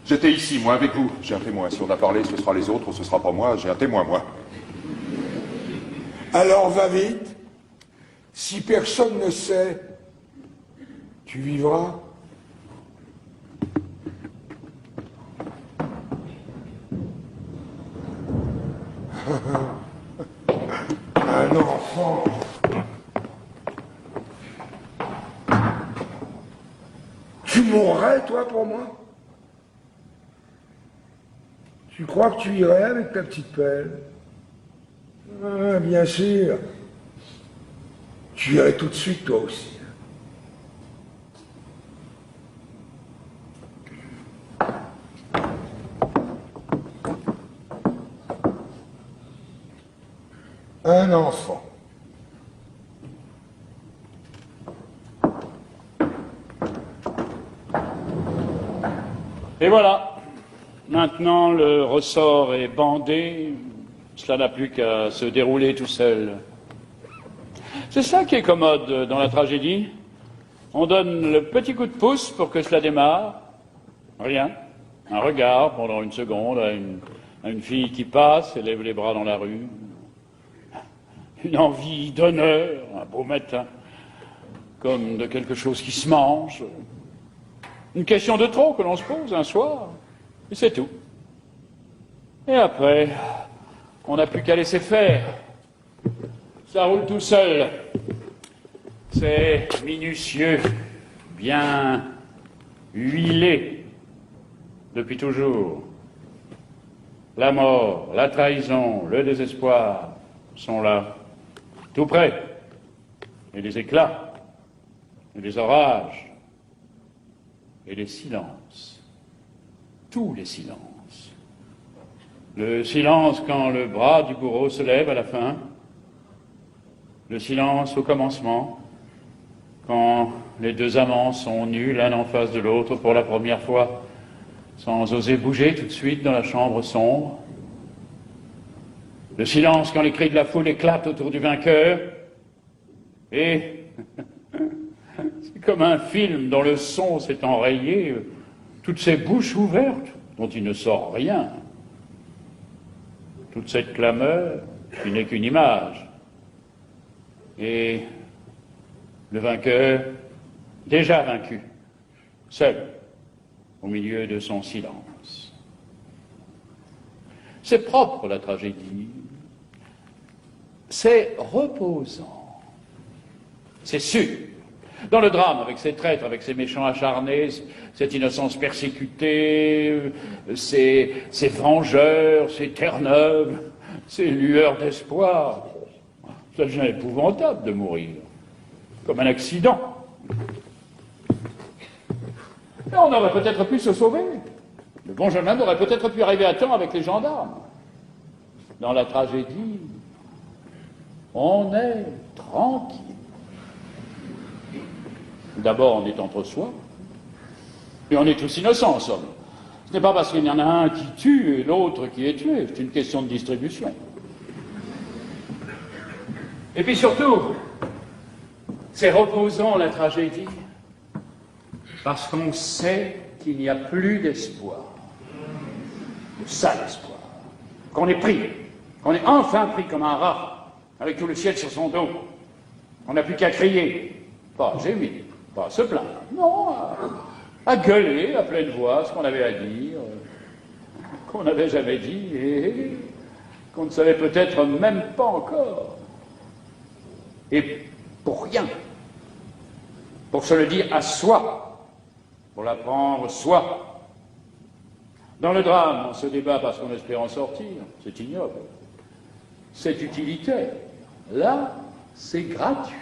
J'étais ici, moi, avec vous. J'ai un témoin. Si on a parlé, ce sera les autres, ce sera pas moi. J'ai un témoin, moi. Alors va vite. Si personne ne sait, tu vivras. Un enfant. Tu mourrais, toi, pour moi? Tu crois que tu irais avec ta petite pelle? Ah, bien sûr. Tu irais tout de suite, toi aussi. Un enfant. Et voilà. Maintenant, le ressort est bandé. Cela n'a plus qu'à se dérouler tout seul. C'est ça qui est commode dans la tragédie. On donne le petit coup de pouce pour que cela démarre. Rien. Un regard pendant une seconde à une fille qui passe et lève les bras dans la rue. Une envie d'honneur, un beau matin, comme de quelque chose qui se mange. Une question de trop que l'on se pose un soir, et c'est tout. Et après, on n'a plus qu'à laisser faire. Ça roule tout seul. C'est minutieux, bien huilé, depuis toujours. La mort, la trahison, le désespoir sont là, tout près. Et les éclats, et les orages, et les silences. Tous les silences. Le silence quand le bras du bourreau se lève à la fin. Le silence au commencement, quand les 2 amants sont nus l'un en face de l'autre pour la première fois, sans oser bouger tout de suite dans la chambre sombre. Le silence quand les cris de la foule éclatent autour du vainqueur. Et c'est comme un film dont le son s'est enrayé, toutes ces bouches ouvertes dont il ne sort rien. Toute cette clameur qui n'est qu'une image. Et le vainqueur, déjà vaincu, seul, au milieu de son silence. C'est propre, la tragédie. C'est reposant. C'est sûr. Dans le drame, avec ses traîtres, avec ses méchants acharnés, cette innocence persécutée, ces vengeurs, ces terre-neuves, ces lueurs d'espoir, ça devient épouvantable de mourir, comme un accident. Et on aurait peut-être pu se sauver. Le bon jeune homme aurait peut-être pu arriver à temps avec les gendarmes. Dans la tragédie, on est tranquille. D'abord, on est entre soi, et on est tous innocents, en somme. Ce n'est pas parce qu'il y en a un qui tue et l'autre qui est tué, c'est une question de distribution. Et puis surtout, c'est reposant la tragédie, parce qu'on sait qu'il n'y a plus d'espoir. Le sale espoir. Qu'on est pris, qu'on est enfin pris comme un rat, avec tout le ciel sur son dos. On n'a plus qu'à crier, pas à gémir, pas à se plaindre, non, à gueuler à pleine voix ce qu'on avait à dire, qu'on n'avait jamais dit et qu'on ne savait peut-être même pas encore. Et pour rien. Pour se le dire à soi, pour l'apprendre soi. Dans le drame, on se débat parce qu'on espère en sortir, c'est ignoble. C'est utilitaire. Là, c'est gratuit.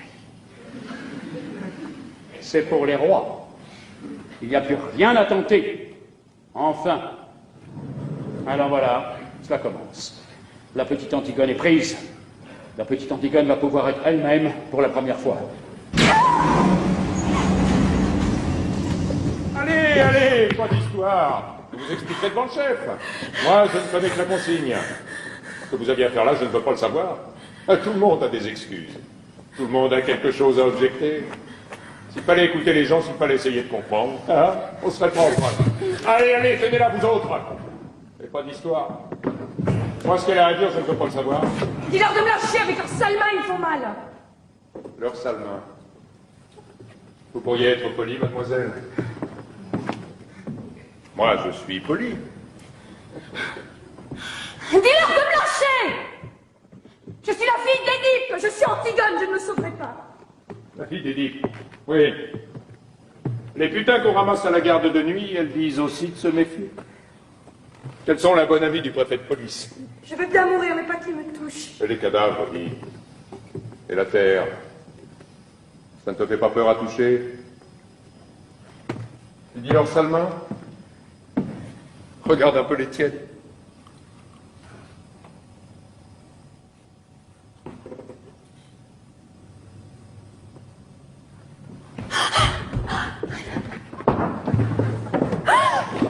C'est pour les rois. Il n'y a plus rien à tenter. Enfin. Alors voilà, cela commence. La petite Antigone est prise. La petite Antigone va pouvoir être elle-même pour la première fois. Allez, allez, pas d'histoire. Je vous expliquerai devant le chef. Moi, je ne connais que la consigne. Ce que vous aviez à faire là, je ne veux pas le savoir. Tout le monde a des excuses. Tout le monde a quelque chose à objecter. S'il fallait écouter les gens, s'il fallait essayer de comprendre, hein, on serait pas en train. Allez, allez, tenez-la vous autres. Et pas d'histoire. Moi, ce qu'elle a à dire, je ne veux pas le savoir. Dis-leur de me lâcher, avec leurs sales mains, ils font mal. Leurs sales mains. Vous pourriez être poli, mademoiselle. Moi, je suis poli. Dis-leur de me lâcher. Je suis la fille d'Édipe, je suis Antigone, je ne me sauverai pas. La fille d'Édipe. Oui. Les putains qu'on ramasse à la garde de nuit, elles disent aussi de se méfier. Quels sont la bonne avis du préfet de police? Je veux bien mourir, mais pas qu'il me touche. Et les cadavres, dis. Et la terre. Ça ne te fait pas peur à toucher? Tu dis leurs sales mains? Regarde un peu les tiennes.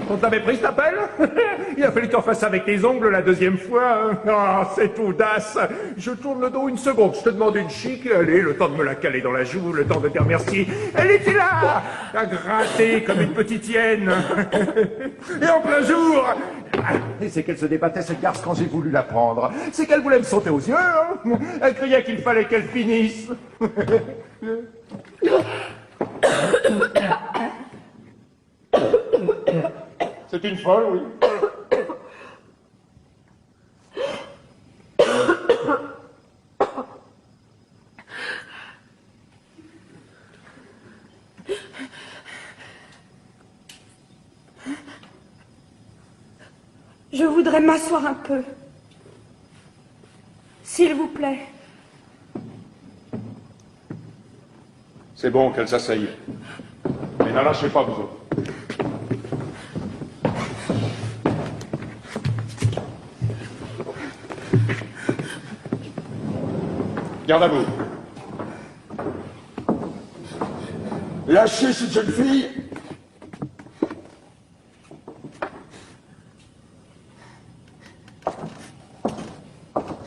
On t'avait pris cet appel? Il a fallu que t'en fasses avec tes ongles la deuxième fois. Ah, cette audace. Je tourne le dos une seconde, je te demande une chic. Allez, le temps de me la caler dans la joue, le temps de dire merci. Elle était là, à gratter comme une petite hyène. Et en plein jour. Et c'est qu'elle se débattait, cette garce, quand j'ai voulu la prendre. C'est qu'elle voulait me sauter aux yeux. Hein. Elle criait qu'il fallait qu'elle finisse. C'est une folle, oui. Je voudrais m'asseoir un peu. S'il vous plaît. C'est bon qu'elle s'asseye. Mais n'en lâchez pas, vous autres. Garde à vous. Lâchez cette jeune fille.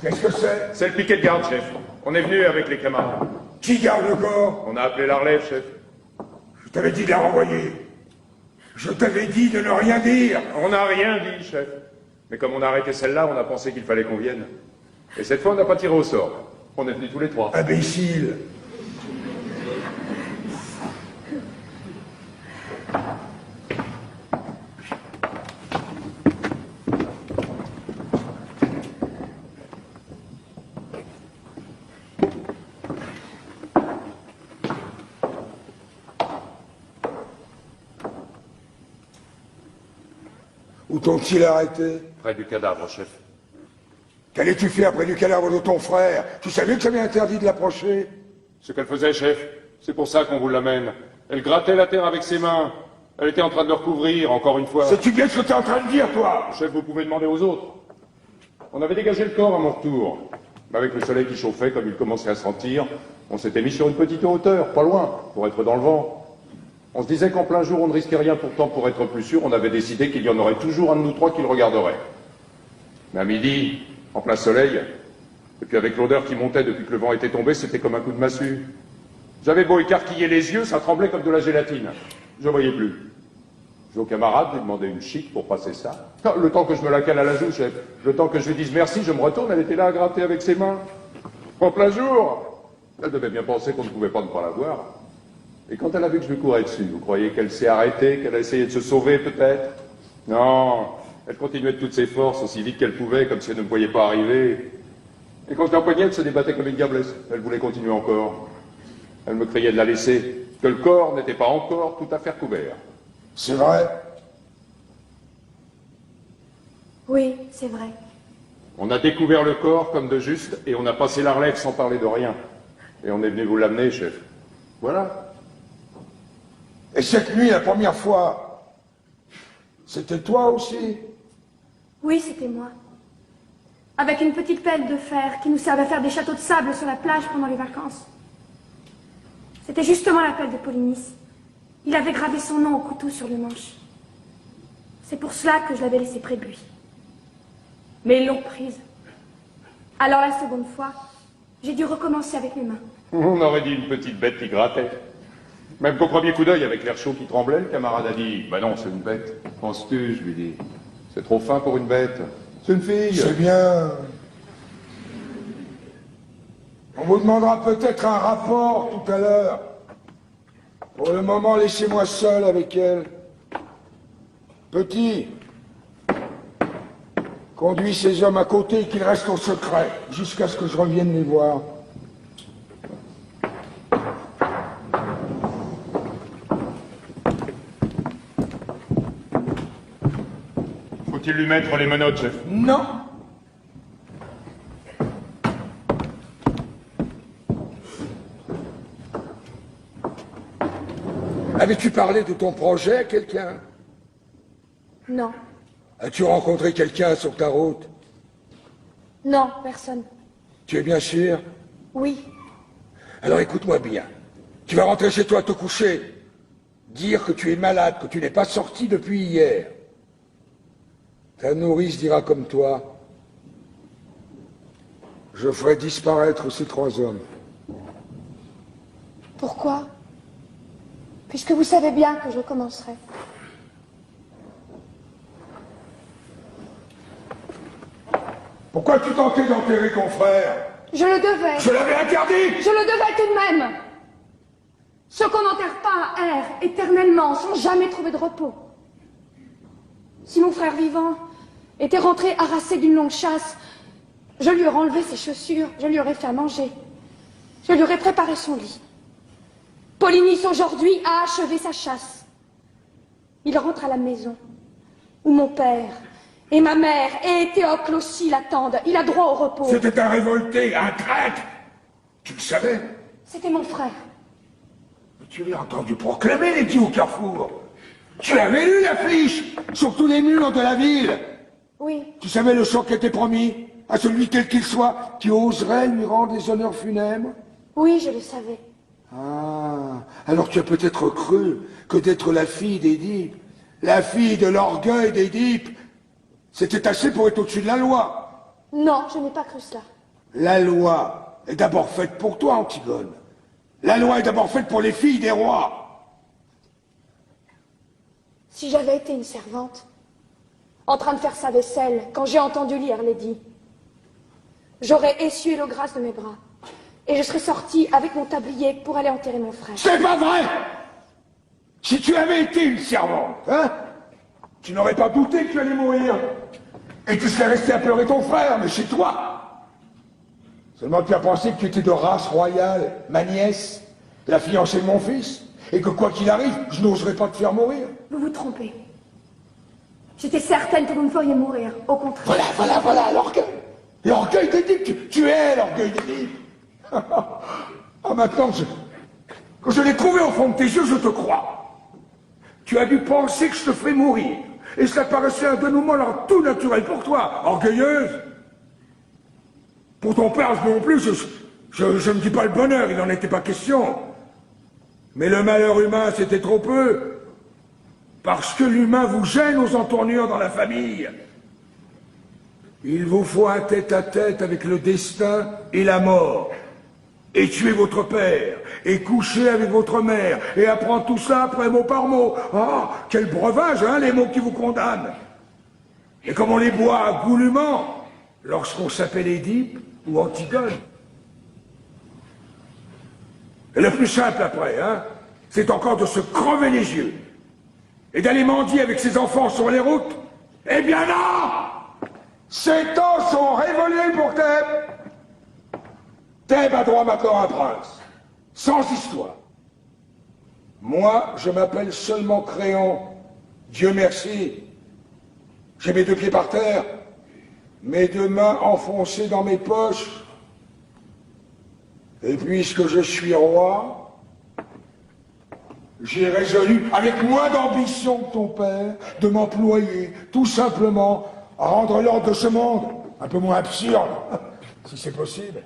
Qu'est-ce que c'est? C'est le piquet de garde, chef. On est venu avec les camarades. Qui garde le corps? On a appelé la relève, chef. Je t'avais dit de la renvoyer. Je t'avais dit de ne rien dire. On n'a rien dit, chef. Mais comme on a arrêté celle-là, on a pensé qu'il fallait qu'on vienne. Et cette fois, on n'a pas tiré au sort. On est venus tous les trois. Imbécile. Où t'ont-ils arrêté? Près du cadavre, chef. Qu'allais-tu faire près du cadavre de ton frère? Tu savais que j'avais interdit de l'approcher? Ce qu'elle faisait, chef, c'est pour ça qu'on vous l'amène. Elle grattait la terre avec ses mains. Elle était en train de le recouvrir, encore une fois. Sais-tu bien ce que t'es en train de dire, toi? Chef, vous pouvez demander aux autres. On avait dégagé le corps à mon retour. Mais avec le soleil qui chauffait, comme il commençait à sentir, on s'était mis sur une petite hauteur, pas loin, pour être dans le vent. On se disait qu'en plein jour, on ne risquait rien, pourtant, pour être plus sûr, on avait décidé qu'il y en aurait toujours un de nous trois qui le regarderait. Mais à midi, en plein soleil, et puis avec l'odeur qui montait depuis que le vent était tombé, c'était comme un coup de massue. J'avais beau écarquiller les yeux, ça tremblait comme de la gélatine. Je ne voyais plus. J'ai au camarade lui demandé une chic pour passer ça. Le temps que je me la cale à la joue, chef, le temps que je lui dise merci, je me retourne, elle était là à gratter avec ses mains. En plein jour. Elle devait bien penser qu'on ne pouvait pas ne pas la voir. Et quand elle a vu que je lui courais dessus, vous croyez qu'elle s'est arrêtée, qu'elle a essayé de se sauver peut-être? Non, elle continuait de toutes ses forces, aussi vite qu'elle pouvait, comme si elle ne me voyait pas arriver. Et quand je l'empoignais, elle se débattait comme une diablesse. Elle voulait continuer encore. Elle me criait de la laisser, que le corps n'était pas encore tout à fait couvert. C'est vrai? Oui, c'est vrai. On a découvert le corps comme de juste, et on a passé la relève sans parler de rien. Et on est venu vous l'amener, chef. Voilà. Et cette nuit, la première fois, c'était toi aussi? Oui, c'était moi. Avec une petite pelle de fer qui nous servait à faire des châteaux de sable sur la plage pendant les vacances. C'était justement la pelle de Polynice. Il avait gravé son nom au couteau sur le manche. C'est pour cela que je l'avais laissé près de lui. Mais ils l'ont prise. Alors la seconde fois, j'ai dû recommencer avec mes mains. On aurait dit une petite bête qui grattait. Même qu'au premier coup d'œil, avec l'air chaud qui tremblait, le camarade a dit « Bah non, c'est une bête. Penses-tu ?» Je lui dis « C'est trop fin pour une bête. C'est une fille. » C'est bien. On vous demandera peut-être un rapport tout à l'heure. Pour le moment, laissez-moi seul avec elle. Petit, conduis ces hommes à côté et qu'ils restent au secret, jusqu'à ce que je revienne les voir. Faut-il lui mettre les menottes, chef? Non. Avais-tu parlé de ton projet à quelqu'un? Non. As-tu rencontré quelqu'un sur ta route? Non, personne. Tu es bien sûr? Oui. Alors écoute-moi bien. Tu vas rentrer chez toi te coucher. Dire que tu es malade, que tu n'es pas sorti depuis hier. Ta nourrice dira comme toi. Je ferai disparaître ces trois hommes. Pourquoi? Puisque vous savez bien que je commencerai. Pourquoi tu tentais d'enterrer ton frère? Je le devais. Je l'avais interdit! Je le devais tout de même. Ceux qu'on n'enterre pas errent éternellement, sans jamais trouver de repos. Si mon frère vivant était rentré harassé d'une longue chasse, je lui aurais enlevé ses chaussures, je lui aurais fait à manger, je lui aurais préparé son lit. Polynice aujourd'hui a achevé sa chasse. Il rentre à la maison, où mon père et ma mère et Théocle aussi l'attendent. Il a droit au repos. C'était un révolté, un traître. Tu le savais? C'était mon frère. Tu l'as entendu proclamer les dieux au carrefour. Tu avais lu l'affiche sur tous les murs de la ville. Oui. Tu savais le sort qui était promis à celui quel qu'il soit qui oserait lui rendre les honneurs funèbres? Oui, je le savais. Ah, alors tu as peut-être cru que d'être la fille d'Édipe, la fille de l'orgueil d'Édipe, c'était assez pour être au-dessus de la loi. Non, je n'ai pas cru cela. La loi est d'abord faite pour toi, Antigone. La loi est d'abord faite pour les filles des rois. Si j'avais été une servante, en train de faire sa vaisselle, quand j'ai entendu lire Lady, j'aurais essuyé l'eau grasse de mes bras. Et je serais sortie avec mon tablier pour aller enterrer mon frère. C'est pas vrai! Si tu avais été une servante, hein, tu n'aurais pas douté que tu allais mourir. Et tu serais resté à pleurer ton frère, mais chez toi. Seulement tu as pensé que tu étais de race royale, ma nièce, la fiancée de mon fils, et que quoi qu'il arrive, je n'oserais pas te faire mourir. Vous vous trompez. J'étais certaine que vous me feriez mourir, au contraire. Voilà, l'orgueil. L'orgueil d'Édipe, tu es l'orgueil d'Édipe. Ah, maintenant que je l'ai trouvé au fond de tes yeux, je te crois. Tu as dû penser que je te ferais mourir. Et cela paraissait un dénouement alors tout naturel pour toi, orgueilleuse. Pour ton père non plus, je ne dis pas le bonheur, il n'en était pas question. Mais le malheur humain, c'était trop peu. Parce que l'humain vous gêne aux entournures dans la famille. Il vous faut un tête-à-tête avec le destin et la mort. Et tuer votre père, et coucher avec votre mère, et apprendre tout ça après mot par mot. Ah, quel breuvage, hein, les mots qui vous condamnent. Et comme on les boit goulûment, lorsqu'on s'appelle Édipe ou Antigone. Et le plus simple après, hein, c'est encore de se crever les yeux, et d'aller mendier avec ses enfants sur les routes. Eh bien non! Ces temps sont révolus pour Thèbes. Thèbes a droit maintenant un prince, sans histoire. Moi, je m'appelle seulement Créon. Dieu merci. J'ai mes deux pieds par terre, mes deux mains enfoncées dans mes poches. Et puisque je suis roi, j'ai résolu, avec moins d'ambition que ton père, de m'employer tout simplement à rendre l'ordre de ce monde un peu moins absurde, si c'est possible.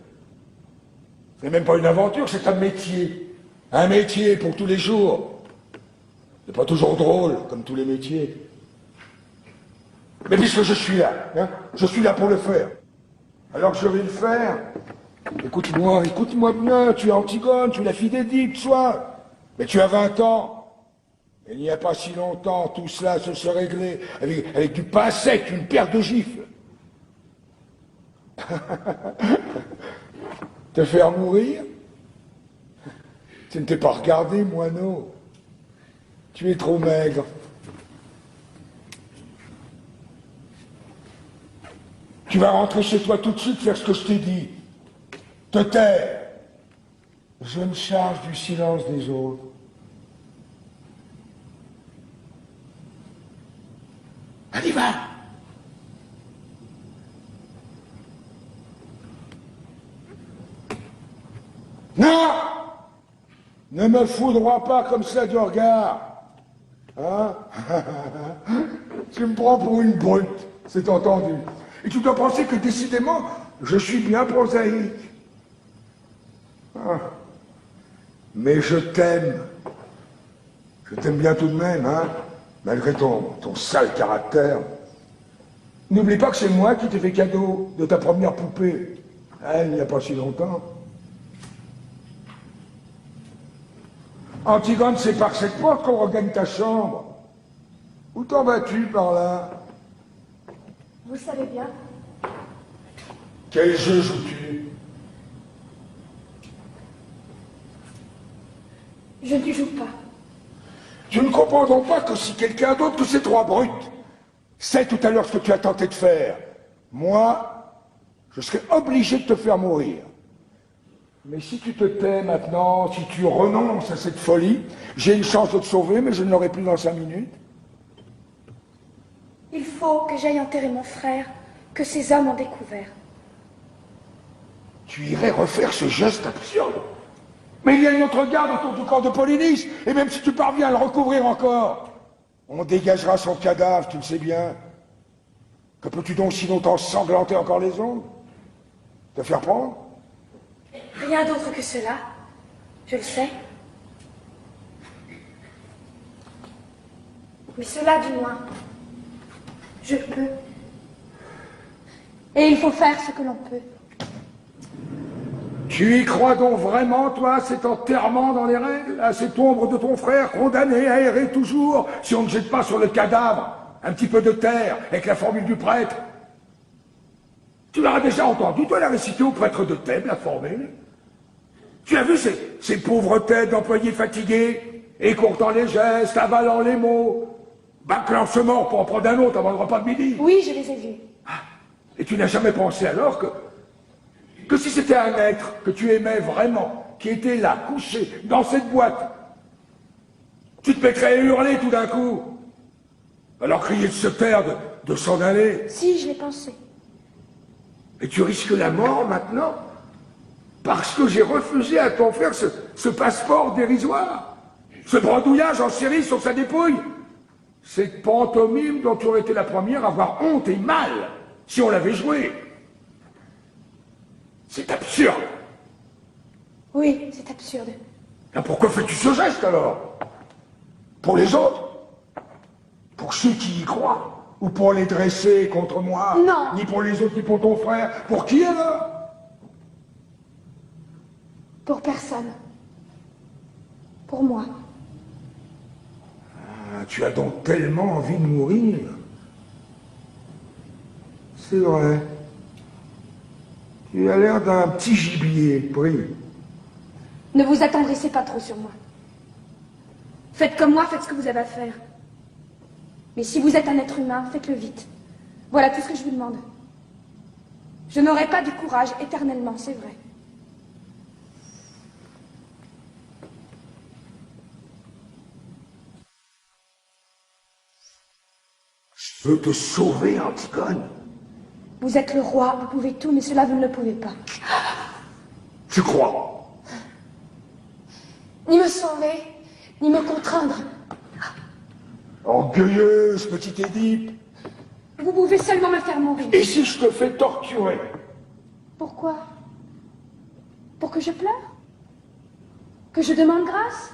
C'est même pas une aventure, c'est un métier. Un métier pour tous les jours. C'est pas toujours drôle, comme tous les métiers. Mais puisque je suis là, hein, je suis là pour le faire. Alors que je vais le faire, écoute-moi bien, tu es Antigone, tu es la fille d'Édipe, soit. Mais tu as 20 ans. Il n'y a pas si longtemps, tout cela se serait réglé avec du pain sec, une paire de gifles. Te faire mourir? Tu ne t'es pas regardé, moineau. Tu es trop maigre. Tu vas rentrer chez toi tout de suite, faire ce que je t'ai dit. Te taire. Je me charge du silence des autres. Allez, va! Non! Ne me foudroie pas comme ça du regard. Hein? Tu me prends pour une brute, c'est entendu. Et tu dois penser que décidément, je suis bien prosaïque. Ah. Mais je t'aime. Je t'aime bien tout de même, hein, malgré ton sale caractère. N'oublie pas que c'est moi qui t'ai fait cadeau de ta première poupée. Il n'y a pas si longtemps. Antigone, c'est par cette porte qu'on regagne ta chambre. Où t'en vas-tu par là? Vous savez bien. Quel jeu joues-tu? Je ne joue pas. Tu ne comprends donc pas que si quelqu'un d'autre que ces trois brutes sait tout à l'heure ce que tu as tenté de faire, moi, je serais obligé de te faire mourir. Mais si tu te tais maintenant, si tu renonces à cette folie, j'ai une chance de te sauver, mais je ne l'aurai plus dans 5 minutes. Il faut que j'aille enterrer mon frère, que ces hommes ont découvert. Tu irais refaire ce geste absurde. Mais il y a une autre garde autour du corps de Polynice, et même si tu parviens à le recouvrir encore, on dégagera son cadavre, tu le sais bien. Que peux-tu donc sinon t'ensanglanter encore les ongles? Te faire prendre? Rien d'autre que cela, je le sais. Mais cela, du moins, je peux. Et il faut faire ce que l'on peut. Tu y crois donc vraiment, toi, cet enterrement dans les règles, à cette ombre de ton frère condamné à errer toujours, si on ne jette pas sur le cadavre un petit peu de terre avec la formule du prêtre? Tu l'auras déjà entendu, toi, la réciter au prêtre de Thèbes, la formule? Tu as vu ces pauvres têtes d'employés fatigués, écourtant les gestes, avalant les mots, bâclant ce mort pour en prendre un autre avant le repas de midi? Oui, je les ai vus. Et tu n'as jamais pensé alors que si c'était un être que tu aimais vraiment, qui était là, couché, dans cette boîte, tu te mettrais à hurler tout d'un coup, alors crier de se taire, de s'en aller? Si, je l'ai pensé. Et tu risques la mort maintenant parce que j'ai refusé à ton frère ce passeport dérisoire, ce bredouillage en Syrie sur sa dépouille, cette pantomime dont tu aurais été la première à avoir honte et mal si on l'avait joué. C'est absurde. Oui, c'est absurde. Et pourquoi fais-tu ce geste alors? Pour les autres? Pour ceux qui y croient? Ou pour les dresser contre moi? Non. Ni pour les autres, ni pour ton frère. Pour qui alors? Pour personne. Pour moi. Ah, tu as donc tellement envie de mourir. C'est vrai. Tu as l'air d'un petit gibier pris. Ne vous attendrissez pas trop sur moi. Faites comme moi, faites ce que vous avez à faire. Mais si vous êtes un être humain, faites-le vite. Voilà tout ce que je vous demande. Je n'aurai pas du courage éternellement, c'est vrai. Je veux te sauver, Antigone. Vous êtes le roi, vous pouvez tout, mais cela vous ne le pouvez pas. Tu crois? Ni me sauver, ni me contraindre. Orgueilleuse, petite Édipe. Vous pouvez seulement me faire mourir. Et si je te fais torturer? Pourquoi? Pour que je pleure? Que je demande grâce?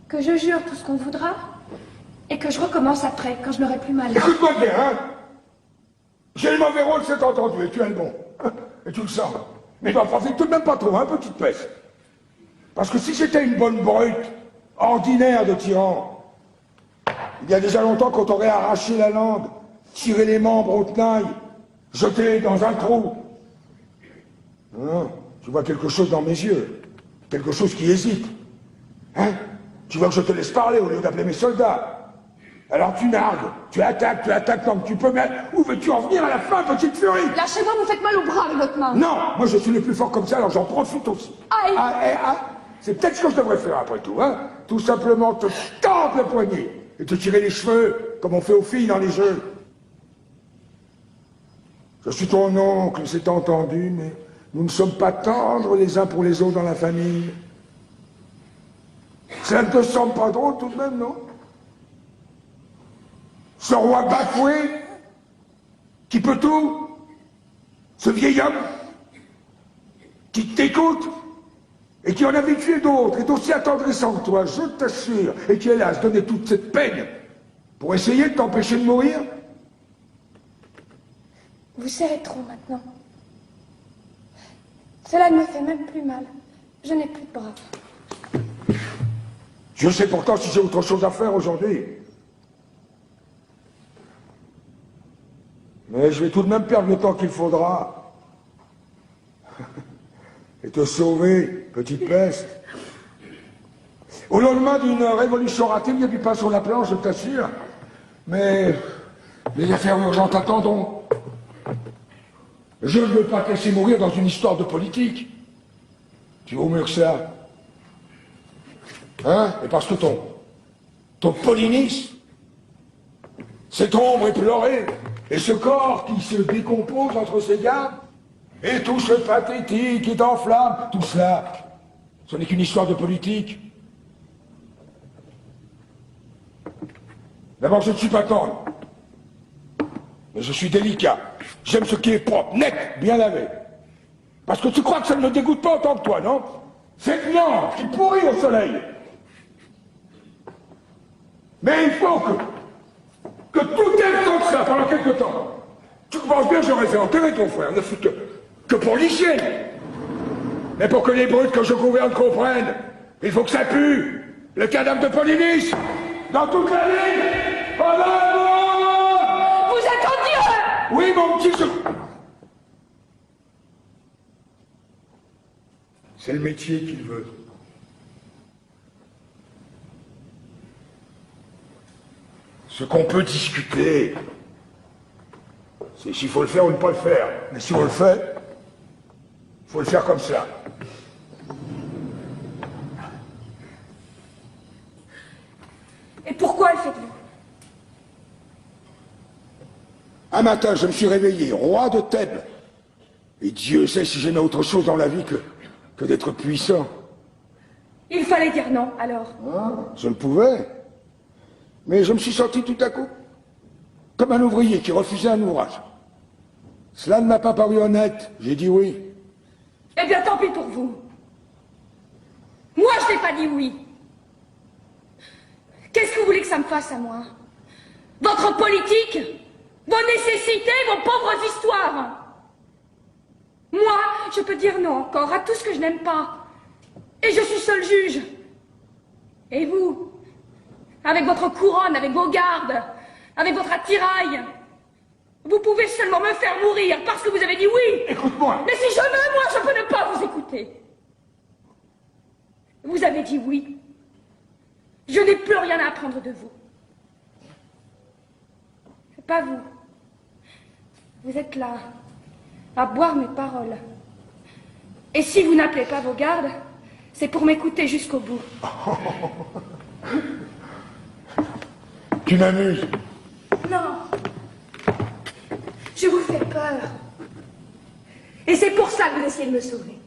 Que je jure tout ce qu'on voudra? Et que je recommence après, quand je n'aurai plus mal. Écoute-moi bien, hein. J'ai le mauvais rôle, c'est entendu, et tu as le bon. Et tu le sens. Mais n'en profite tout de même pas trop, hein, petite peste. Parce que si j'étais une bonne brute, ordinaire de tyran, il y a déjà longtemps qu'on t'aurait arraché la langue, tiré les membres aux tenailles, jeté dans un trou. Non, tu vois quelque chose dans mes yeux, quelque chose qui hésite. Hein? Tu vois que je te laisse parler au lieu d'appeler mes soldats. Alors tu nargues, tu attaques tant que tu peux, mais où veux-tu en venir à la fin, petite furie? Lâchez-moi, vous faites mal au bras avec votre main. Non, moi je suis le plus fort comme ça, alors j'en profite aussi. Aïe. C'est peut-être ce que je devrais faire après tout, hein? Tout simplement te tendre le poignet et te tirer les cheveux, comme on fait aux filles dans les jeux. Je suis ton oncle, c'est entendu, mais nous ne sommes pas tendres les uns pour les autres dans la famille. Ça ne te semble pas drôle tout de même, non? Ce roi bafoué, qui peut tout, ce vieil homme, qui t'écoute, et qui en a vécu d'autres, est aussi attendrissant que toi, je t'assure, et qui, hélas, donnait toute cette peine pour essayer de t'empêcher de mourir. Vous serrez trop maintenant. Cela ne me fait même plus mal. Je n'ai plus de bras. Je sais pourtant si j'ai autre chose à faire aujourd'hui. Mais je vais tout de même perdre le temps qu'il faudra. Et te sauver, petite peste. Au lendemain d'une révolution ratée, il y a du pain sur la planche, je t'assure. Mais les affaires urgentes attendront. Je ne veux pas te laisser mourir dans une histoire de politique. Tu vaux mieux que ça. Hein? Et parce que ton Polynice, cette ombre éplorée, et ce corps qui se décompose entre ses gardes, et tout ce pathétique qui t'enflamme, tout cela, ce n'est qu'une histoire de politique. D'abord, je ne suis pas tendre, mais je suis délicat. J'aime ce qui est propre, net, bien lavé. Parce que tu crois que ça ne me dégoûte pas autant que toi, non? Cette viande qui pourrit au soleil. Mais il faut que tout aille comme ça pendant quelque temps. Tu penses bien que j'aurais fait enterrer ton frère, ne fût que pour l'hygiène. Mais pour que les brutes que je gouverne comprennent, il faut que ça pue. Le cadavre de Polynice, dans toute la ville. Vous êtes odieux! Oui, mon petit... C'est le métier qu'il veut. Ce qu'on peut discuter, c'est s'il faut le faire ou ne pas le faire. Mais si on le fait, il faut le faire comme ça. Et pourquoi le faites-vous? Un matin, je me suis réveillé, roi de Thèbes. Et Dieu sait si j'aimais autre chose dans la vie que d'être puissant. Il fallait dire non, alors. Ah, je le pouvais. Mais je me suis senti tout à coup comme un ouvrier qui refusait un ouvrage. Cela ne m'a pas paru honnête. J'ai dit oui. Eh bien, tant pis pour vous. Moi, je n'ai pas dit oui. Qu'est-ce que vous voulez que ça me fasse à moi? Votre politique? Vos nécessités? Vos pauvres histoires? Moi, je peux dire non encore à tout ce que je n'aime pas. Et je suis seul juge. Et vous? Avec votre couronne, avec vos gardes, avec votre attirail, vous pouvez seulement me faire mourir parce que vous avez dit oui. Écoute-moi. Mais si je veux, moi, je peux ne pas vous écouter. Vous avez dit oui. Je n'ai plus rien à apprendre de vous. Pas vous. Vous êtes là, à boire mes paroles. Et si vous n'appelez pas vos gardes, c'est pour m'écouter jusqu'au bout. Tu m'amuses. Non. Je vous fais peur. Et c'est pour ça que vous essayez de me sauver.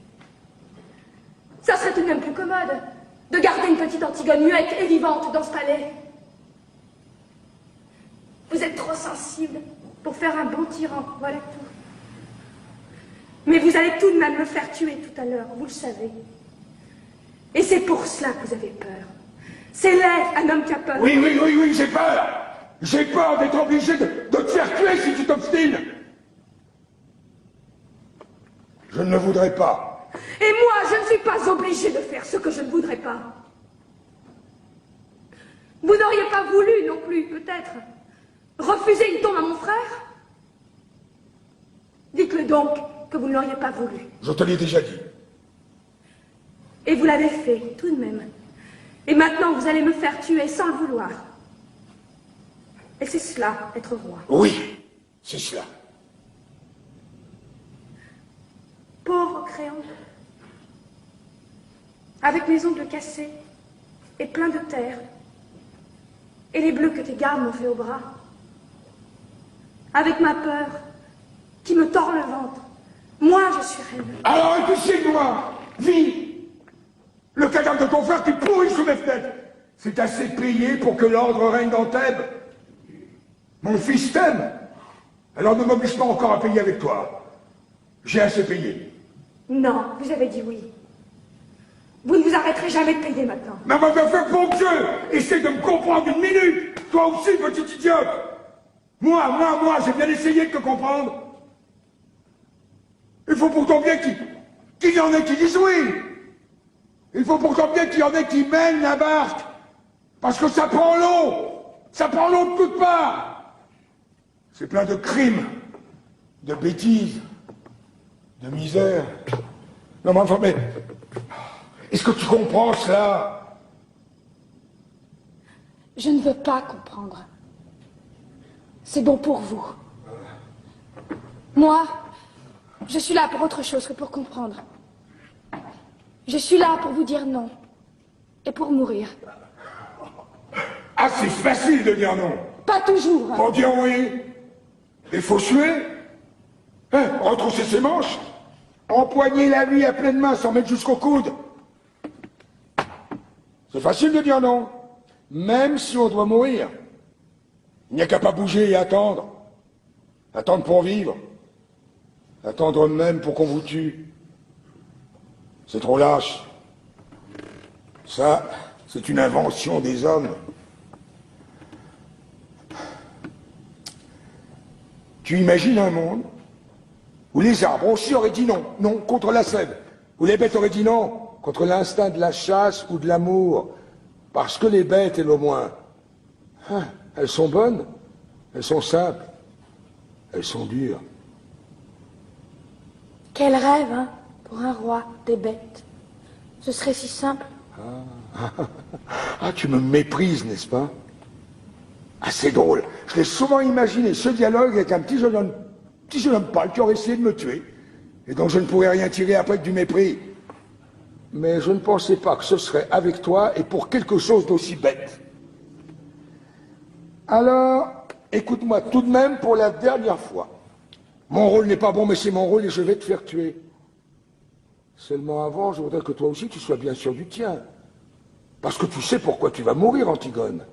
Ça serait tout de même plus commode de garder une petite Antigone muette et vivante dans ce palais. Vous êtes trop sensible pour faire un bon tyran, voilà tout. Mais vous allez tout de même me faire tuer tout à l'heure, vous le savez. Et c'est pour cela que vous avez peur. C'est laid, un homme qui a peur. Oui, j'ai peur. J'ai peur d'être obligé de te faire tuer si tu t'obstines. Je ne le voudrais pas. Et moi, je ne suis pas obligée de faire ce que je ne voudrais pas. Vous n'auriez pas voulu non plus, peut-être, refuser une tombe à mon frère? Dites-le donc que vous ne l'auriez pas voulu. Je te l'ai déjà dit. Et vous l'avez fait, tout de même. Et maintenant, vous allez me faire tuer sans le vouloir. Et c'est cela, être roi. Oui, c'est cela. Pauvre Créon. Avec mes ongles cassés et pleins de terre. Et les bleus que tes gardes m'ont fait au bras. Avec ma peur qui me tord le ventre. Moi, je suis reine. Alors écoutez-moi, vis. Le cadavre de ton frère qui pourrit sous mes fenêtres. C'est assez payé pour que l'ordre règne dans Thèbes. Mon fils t'aime. Alors ne m'oblige pas encore à payer avec toi. J'ai assez payé. Non, vous avez dit oui. Vous ne vous arrêterez jamais de payer maintenant. Mais va faire bon Dieu. Essaye de me comprendre une minute. Toi aussi, petit idiote. Moi, j'ai bien essayé de te comprendre. Il faut pourtant bien qu'il y en ait qui disent oui. Il faut pourtant bien qu'il y en ait qui mènent la barque. Parce que ça prend l'eau. Ça prend l'eau de toutes parts. C'est plein de crimes, de bêtises, de misère. Non mais enfin, mais... Est-ce que tu comprends cela? Je ne veux pas comprendre. C'est bon pour vous. Moi, je suis là pour autre chose que pour comprendre. Je suis là pour vous dire non. Et pour mourir. Ah, c'est facile de dire non. Pas toujours. Pour dire oui. Il faut suer. Hein, retrousser ses manches. Empoigner la vie à pleine main sans mettre jusqu'au coude. C'est facile de dire non. Même si on doit mourir. Il n'y a qu'à pas bouger et attendre. Attendre pour vivre. Attendre même pour qu'on vous tue. C'est trop lâche. Ça, c'est une invention des hommes. Tu imagines un monde où les arbres aussi auraient dit non, non, contre la sève, où les bêtes auraient dit non, contre l'instinct de la chasse ou de l'amour, parce que les bêtes, elles au moins, hein, elles sont bonnes, elles sont simples, elles sont dures. Quel rêve, hein, pour un roi des bêtes. Ce serait si simple. Ah, tu me méprises, n'est-ce pas? Ah, c'est drôle. Je l'ai souvent imaginé, ce dialogue avec un petit jeune homme pâle qui aurait essayé de me tuer, et dont je ne pourrais rien tirer après que du mépris. Mais je ne pensais pas que ce serait avec toi et pour quelque chose d'aussi bête. Alors, écoute-moi tout de même pour la dernière fois. Mon rôle n'est pas bon, mais c'est mon rôle et je vais te faire tuer. Seulement avant, je voudrais que toi aussi tu sois bien sûr du tien. Parce que tu sais pourquoi tu vas mourir, Antigone.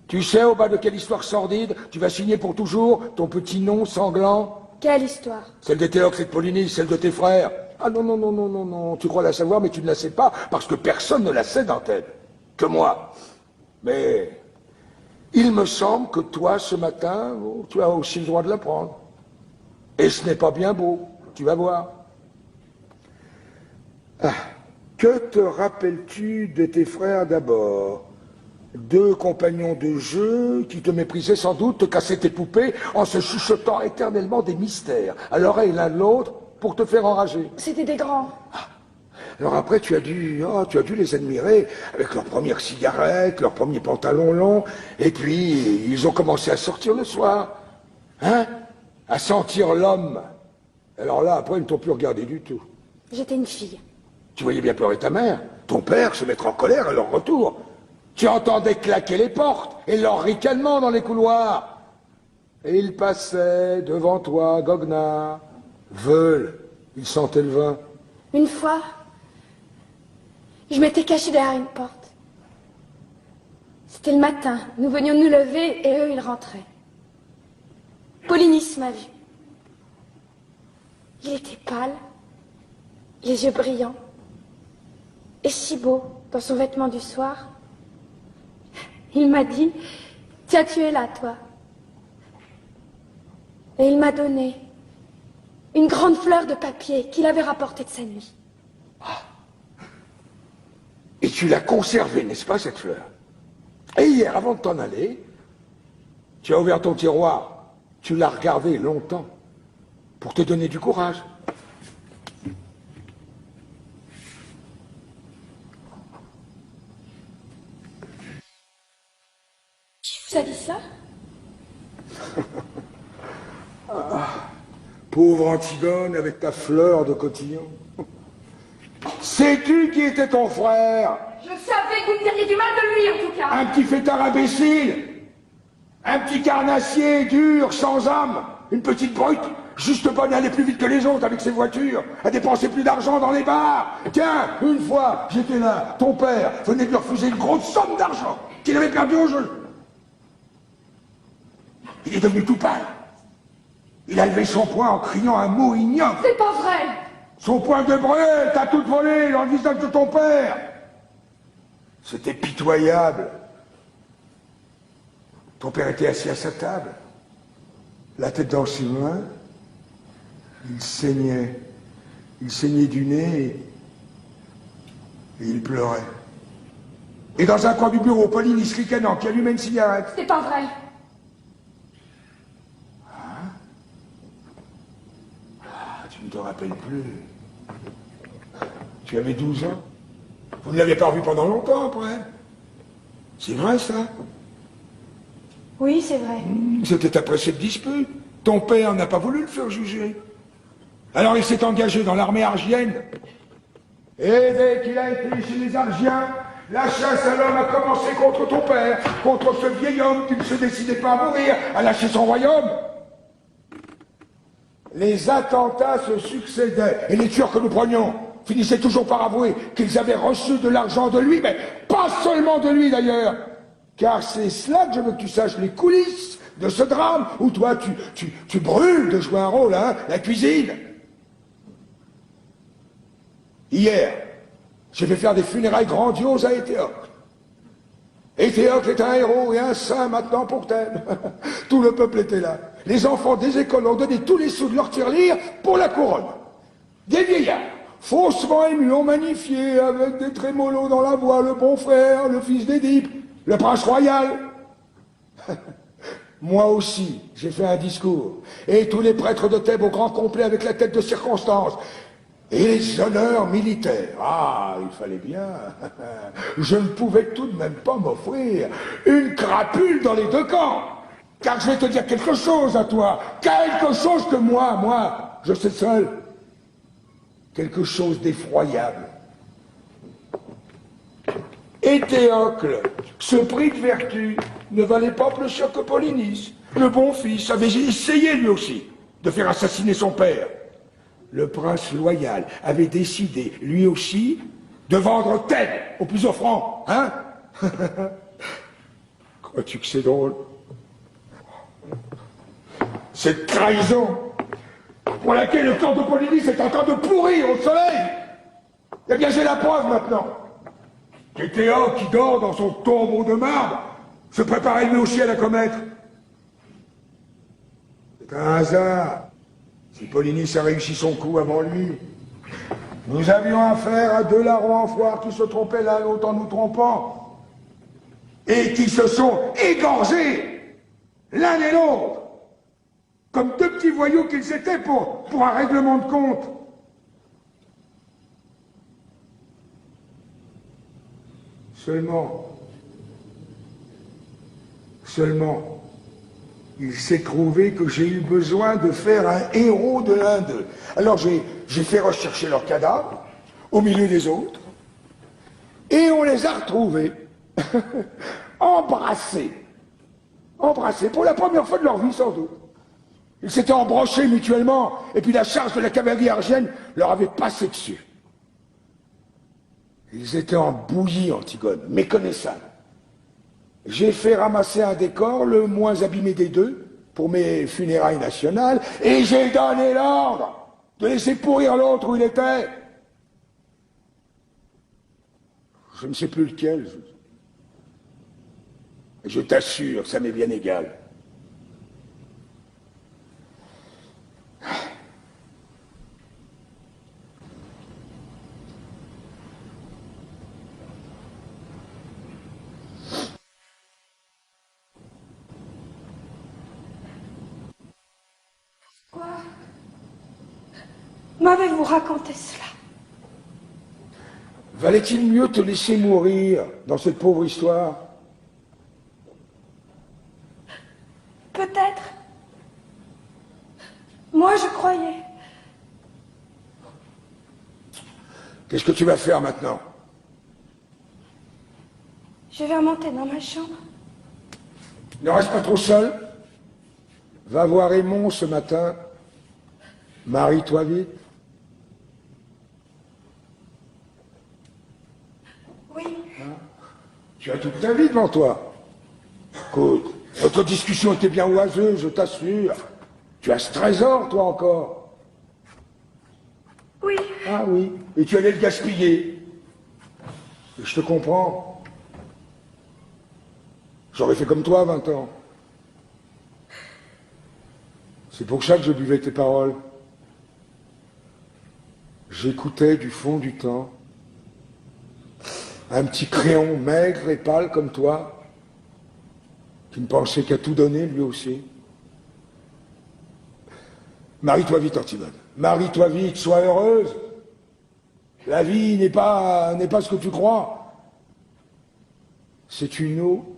Tu sais au bas de quelle histoire sordide tu vas signer pour toujours ton petit nom sanglant? Quelle histoire? Celle de Théocle et de Polynice, celle de tes frères. Ah non, non, non, non, non, non, tu crois la savoir, mais tu ne la sais pas, parce que personne ne la sait d'Antenne. Que moi. Mais il me semble que toi, ce matin, oh, tu as aussi le droit de l'apprendre. Et ce n'est pas bien beau, tu vas voir. Ah, que te rappelles-tu de tes frères d'abord? Deux compagnons de jeu qui te méprisaient sans doute, te cassaient tes poupées en se chuchotant éternellement des mystères à l'oreille l'un de l'autre pour te faire enrager. C'était des grands. Ah. Alors après, tu as dû les admirer avec leurs premières cigarettes, leurs premiers pantalons longs, et puis ils ont commencé à sortir le soir, hein, à sentir l'homme. Alors là, après, ils ne t'ont plus regardé du tout. J'étais une fille. Tu voyais bien pleurer ta mère, ton père se mettre en colère à leur retour. Tu entendais claquer les portes et leur ricanement dans les couloirs. Et ils passaient devant toi, goguenard, veulent, ils sentaient le vin. Une fois, je m'étais cachée derrière une porte. C'était le matin, nous venions de nous lever et eux, ils rentraient. Polynice m'a vu. Il était pâle, les yeux brillants, et si beau dans son vêtement du soir. Il m'a dit, tiens, tu es là, toi. Et il m'a donné une grande fleur de papier qu'il avait rapportée de sa nuit. Ah. Et tu l'as conservée, n'est-ce pas, cette fleur? Et hier, avant de t'en aller, tu as ouvert ton tiroir, tu l'as regardée longtemps, pour te donner du courage. Qui vous a dit ça? Pauvre Antigone avec ta fleur de cotillon. Sais-tu qui était ton frère? Je savais que vous me diriez du mal de lui, en tout cas. Un petit fêtard imbécile, un petit carnassier dur, sans âme, une petite brute, juste bonne à aller plus vite que les autres avec ses voitures, à dépenser plus d'argent dans les bars. Tiens, une fois, j'étais là, ton père venait de lui refuser une grosse somme d'argent qu'il avait perdu au jeu. Il est devenu tout pâle. Il a levé son poing en criant un mot ignoble. C'est pas vrai! Son poing de brûle, t'as tout volé dans le visage de ton père. C'était pitoyable. Ton père était assis à sa table, la tête dans ses mains. Il saignait. Il saignait du nez et il pleurait. Et dans un coin du bureau, Polynice ricanant qui allumait une cigarette. C'est pas vrai! Tu ne te rappelles plus. Tu avais 12 ans. Vous ne l'avez pas revu pendant longtemps après. C'est vrai ça? Oui, c'est vrai. C'était après cette dispute. Ton père n'a pas voulu le faire juger. Alors il s'est engagé dans l'armée argienne. Et dès qu'il a été chez les Argiens, la chasse à l'homme a commencé contre ton père, contre ce vieil homme qui ne se décidait pas à mourir, à lâcher son royaume. Les attentats se succédaient, et les tueurs que nous prenions finissaient toujours par avouer qu'ils avaient reçu de l'argent de lui, mais pas seulement de lui d'ailleurs, car c'est cela que je veux que tu saches, les coulisses de ce drame, où toi tu brûles de jouer un rôle, hein, la cuisine. Hier, j'ai fait faire des funérailles grandioses à Éthéocle. Éthéocle est un héros et un saint maintenant pour Thèbes. Tout le peuple était là. Les enfants des écoles ont donné tous les sous de leur tirelire pour la couronne. Des vieillards, faussement émus, ont magnifié avec des trémolos dans la voix le bon frère, le fils d'Édipe, le prince royal. Moi aussi, j'ai fait un discours. Et tous les prêtres de Thèbes au grand complet avec la tête de circonstance. Et les honneurs militaires. Ah, il fallait bien. Je ne pouvais tout de même pas m'offrir une crapule dans les deux camps. Car je vais te dire quelque chose à toi. Quelque chose que moi, je sais seul. Quelque chose d'effroyable. Et Théocle, ce prix de vertu, ne valait pas plus cher que Polynice. Le bon fils avait essayé lui aussi de faire assassiner son père. Le prince loyal avait décidé, lui aussi, de vendre Thèbes au plus offrant, hein? Crois-tu que c'est drôle? Cette trahison pour laquelle le corps de Polynice est en train de pourrir au soleil. Eh bien, j'ai la preuve maintenant. Que Théo, qui dort dans son tombeau de marbre, se préparait lui aussi à la commettre. C'est un hasard. Si Polynice a réussi son coup avant lui, nous avions affaire à deux larrons en foire qui se trompaient l'un l'autre en nous trompant, et qui se sont égorgés l'un et l'autre, comme deux petits voyous qu'ils étaient pour un règlement de compte. Seulement, il s'est trouvé que j'ai eu besoin de faire un héros de l'un d'eux. Alors j'ai fait rechercher leurs cadavres, au milieu des autres, et on les a retrouvés, embrassés, pour la première fois de leur vie sans doute. Ils s'étaient embrochés mutuellement, et puis la charge de la cavalerie argienne leur avait passé dessus. Ils étaient en bouillie, Antigone, méconnaissables. J'ai fait ramasser un décor, le moins abîmé des deux, pour mes funérailles nationales, et j'ai donné l'ordre de laisser pourrir l'autre où il était. Je ne sais plus lequel. Je t'assure, ça m'est bien égal. M'avez-vous raconté cela? Valait-il mieux te laisser mourir dans cette pauvre histoire? Peut-être. Moi, je croyais. Qu'est-ce que tu vas faire maintenant? Je vais remonter dans ma chambre. Ne reste pas trop seul. Va voir Raymond ce matin. Marie-toi vite. Oui. Hein? Tu as toute ta vie devant toi. Écoute, notre discussion était bien oiseuse, je t'assure. Tu as ce trésor, toi, encore. Oui. Ah oui, et tu allais le gaspiller. Et je te comprends. J'aurais fait comme toi à 20 ans. C'est pour ça que je buvais tes paroles. J'écoutais du fond du temps un petit crayon maigre et pâle comme toi, qui ne pensait qu'à tout donner lui aussi. Marie-toi vite, Antigone. Marie-toi vite, sois heureuse. La vie n'est pas ce que tu crois. C'est une eau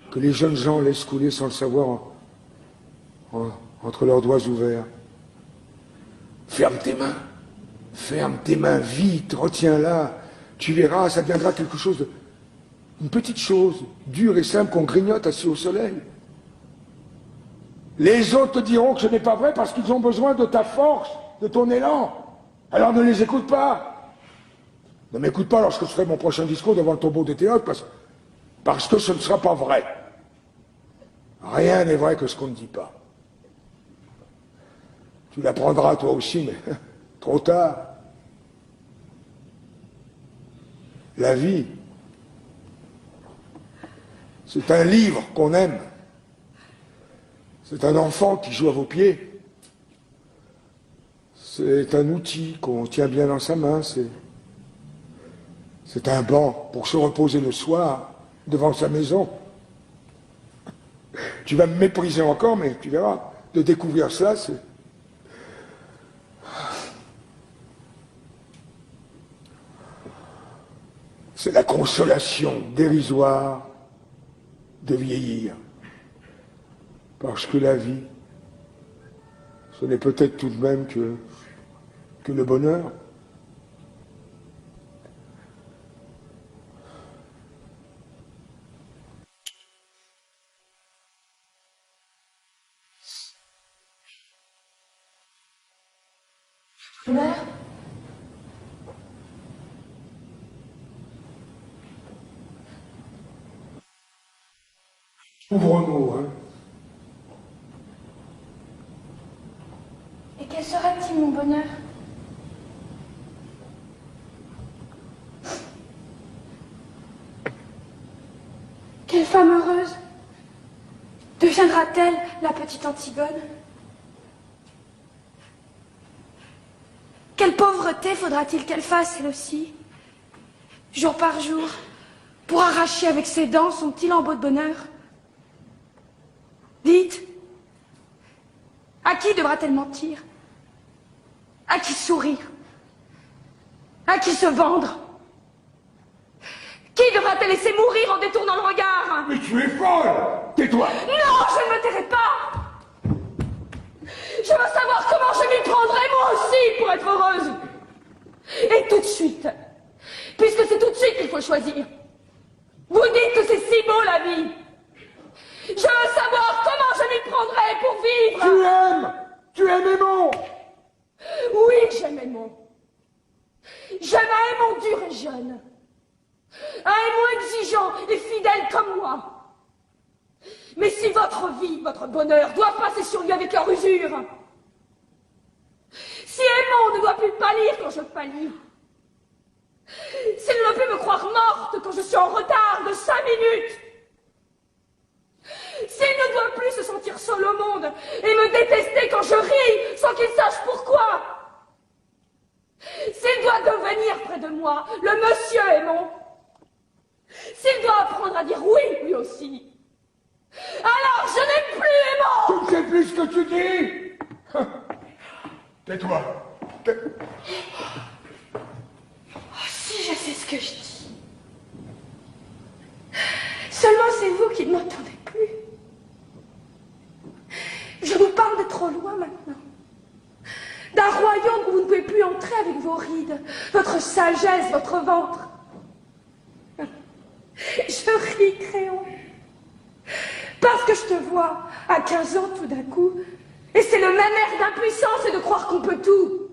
que les jeunes gens laissent couler sans le savoir entre leurs doigts ouverts. Ferme tes mains vite, retiens-la. Tu verras, ça deviendra quelque chose une petite chose, dure et simple qu'on grignote assis au soleil. Les autres te diront que ce n'est pas vrai parce qu'ils ont besoin de ta force, de ton élan. Alors ne les écoute pas. Ne m'écoute pas lorsque je ferai mon prochain discours devant le tombeau de Théocle parce que ce ne sera pas vrai. Rien n'est vrai que ce qu'on ne dit pas. Tu l'apprendras toi aussi, mais trop tard. La vie, c'est un livre qu'on aime. C'est un enfant qui joue à vos pieds. C'est un outil qu'on tient bien dans sa main. C'est un banc pour se reposer le soir devant sa maison. Tu vas me mépriser encore, mais tu verras. De découvrir ça, c'est la consolation dérisoire de vieillir. Parce que la vie, ce n'est peut-être tout de même que le bonheur. Mère? Ouvre-nous, hein. Et quel sera-t-il, mon bonheur? Quelle femme heureuse deviendra-t-elle, la petite Antigone? Quelle pauvreté faudra-t-il qu'elle fasse, elle aussi, jour par jour, pour arracher avec ses dents son petit lambeau de bonheur? Dites, à qui devra-t-elle mentir? À qui sourire? À qui se vendre? Qui devra-t-elle laisser mourir en détournant le regard? Mais tu es folle! Tais-toi! Non, je ne me tairai pas! Je veux savoir comment je m'y prendrai, moi aussi, pour être heureuse. Et tout de suite, puisque c'est tout de suite qu'il faut choisir. Vous dites que c'est si beau, la vie. Je veux savoir comment je m'y prendrai pour vivre. Tu aimes Aymon. Oui, j'aime Aymon. J'aime un Aymon dur et jeune. Un Aymon exigeant et fidèle comme moi. Mais si votre vie, votre bonheur, doit passer sur lui avec leur usure, si Aymon ne doit plus pâlir quand je pâlis, s'il ne doit plus me croire morte quand je suis en retard de 5 minutes, s'il ne doit plus se sentir seul au monde et me détester quand je ris sans qu'il sache pourquoi, s'il doit devenir près de moi le monsieur Aymon, s'il doit apprendre à dire oui lui aussi, alors je n'aime plus Aymon. Tu ne sais plus ce que tu dis. Tais-toi. Oh, si je sais ce que je dis. Seulement c'est vous qui ne m'entendez plus. Je vous parle de trop loin maintenant. D'un royaume où vous ne pouvez plus entrer avec vos rides, votre sagesse, votre ventre. Je ris, Créon. Parce que je te vois à 15 ans tout d'un coup, et c'est le même air d'impuissance et de croire qu'on peut tout.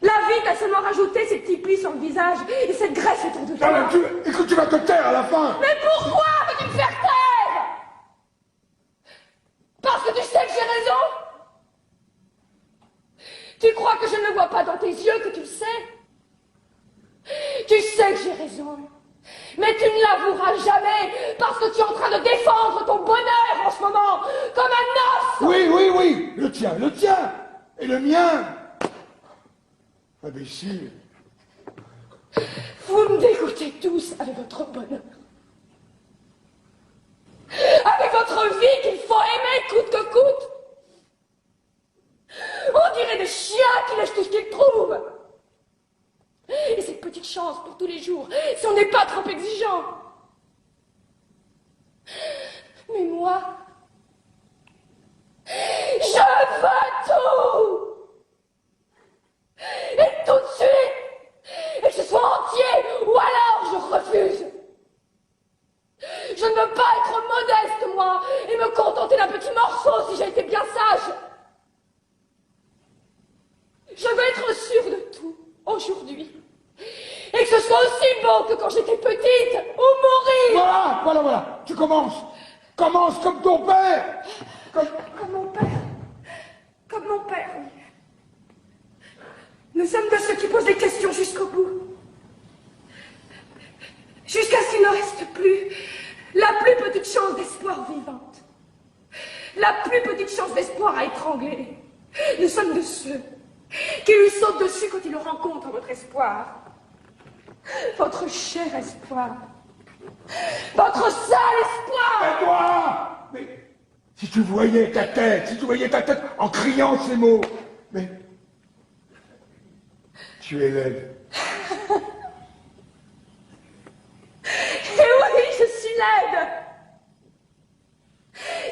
La vie t'a seulement rajouté ces petits plis sur le visage et cette graisse autour de toi. Écoute, tu vas te taire à la fin. Mais pourquoi veux-tu me faire taire? Parce que tu sais que j'ai raison? Tu crois que je ne le vois pas dans tes yeux, que tu le sais? Tu sais que j'ai raison. Mais tu ne l'avoueras jamais, parce que tu es en train de défendre ton bonheur en ce moment, comme un os. Oui, le tien, et le mien. Imbécile. Vous me dégoûtez tous avec votre bonheur. Avec votre vie qu'il faut aimer coûte que coûte. On dirait des chiens qui lèchent tout ce qu'ils trouvent. Et cette petite chance pour tous les jours, si on n'est pas trop exigeant. Mais moi, je veux tout. Et tout de suite. Et que ce soit entier, ou alors je refuse. Je ne veux pas être modeste, moi, et me contenter d'un petit morceau si j'ai été bien sage. Je veux être sûre de tout, aujourd'hui. Et que ce soit aussi beau que quand j'étais petite, ou mourir. Voilà. Tu commences. Commence comme ton père. Comme mon père. Comme mon père, oui. Nous sommes de ceux qui posent des questions jusqu'au bout. Jusqu'à ce qu'il ne reste plus la plus petite chance d'espoir vivante. La plus petite chance d'espoir à étrangler. Nous sommes de ceux qui lui sautent dessus quand ils rencontrent votre espoir. Votre cher espoir. Votre seul espoir. Et toi? Mais si tu voyais ta tête, en criant ces mots. Mais tu es laide. Et oui, je suis laide.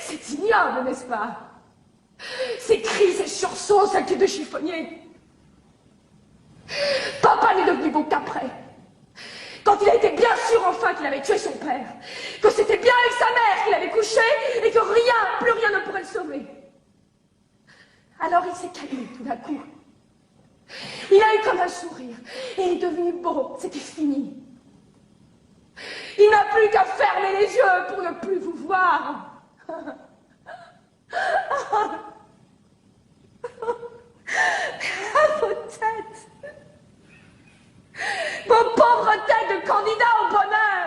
C'est ignoble, n'est-ce pas? Ces cris, ces sursauts, ces cris de chiffonnier. Papa n'est devenu beau qu'après. Quand il a été bien sûr enfin qu'il avait tué son père, que c'était bien avec sa mère qu'il avait couché et que rien, plus rien ne pourrait le sauver. Alors il s'est calmé tout d'un coup. Il a eu comme un sourire et il est devenu beau, c'était fini. Il n'a plus qu'à fermer les yeux pour ne plus vous voir. Vos têtes. Vos pauvres têtes de candidats au bonheur.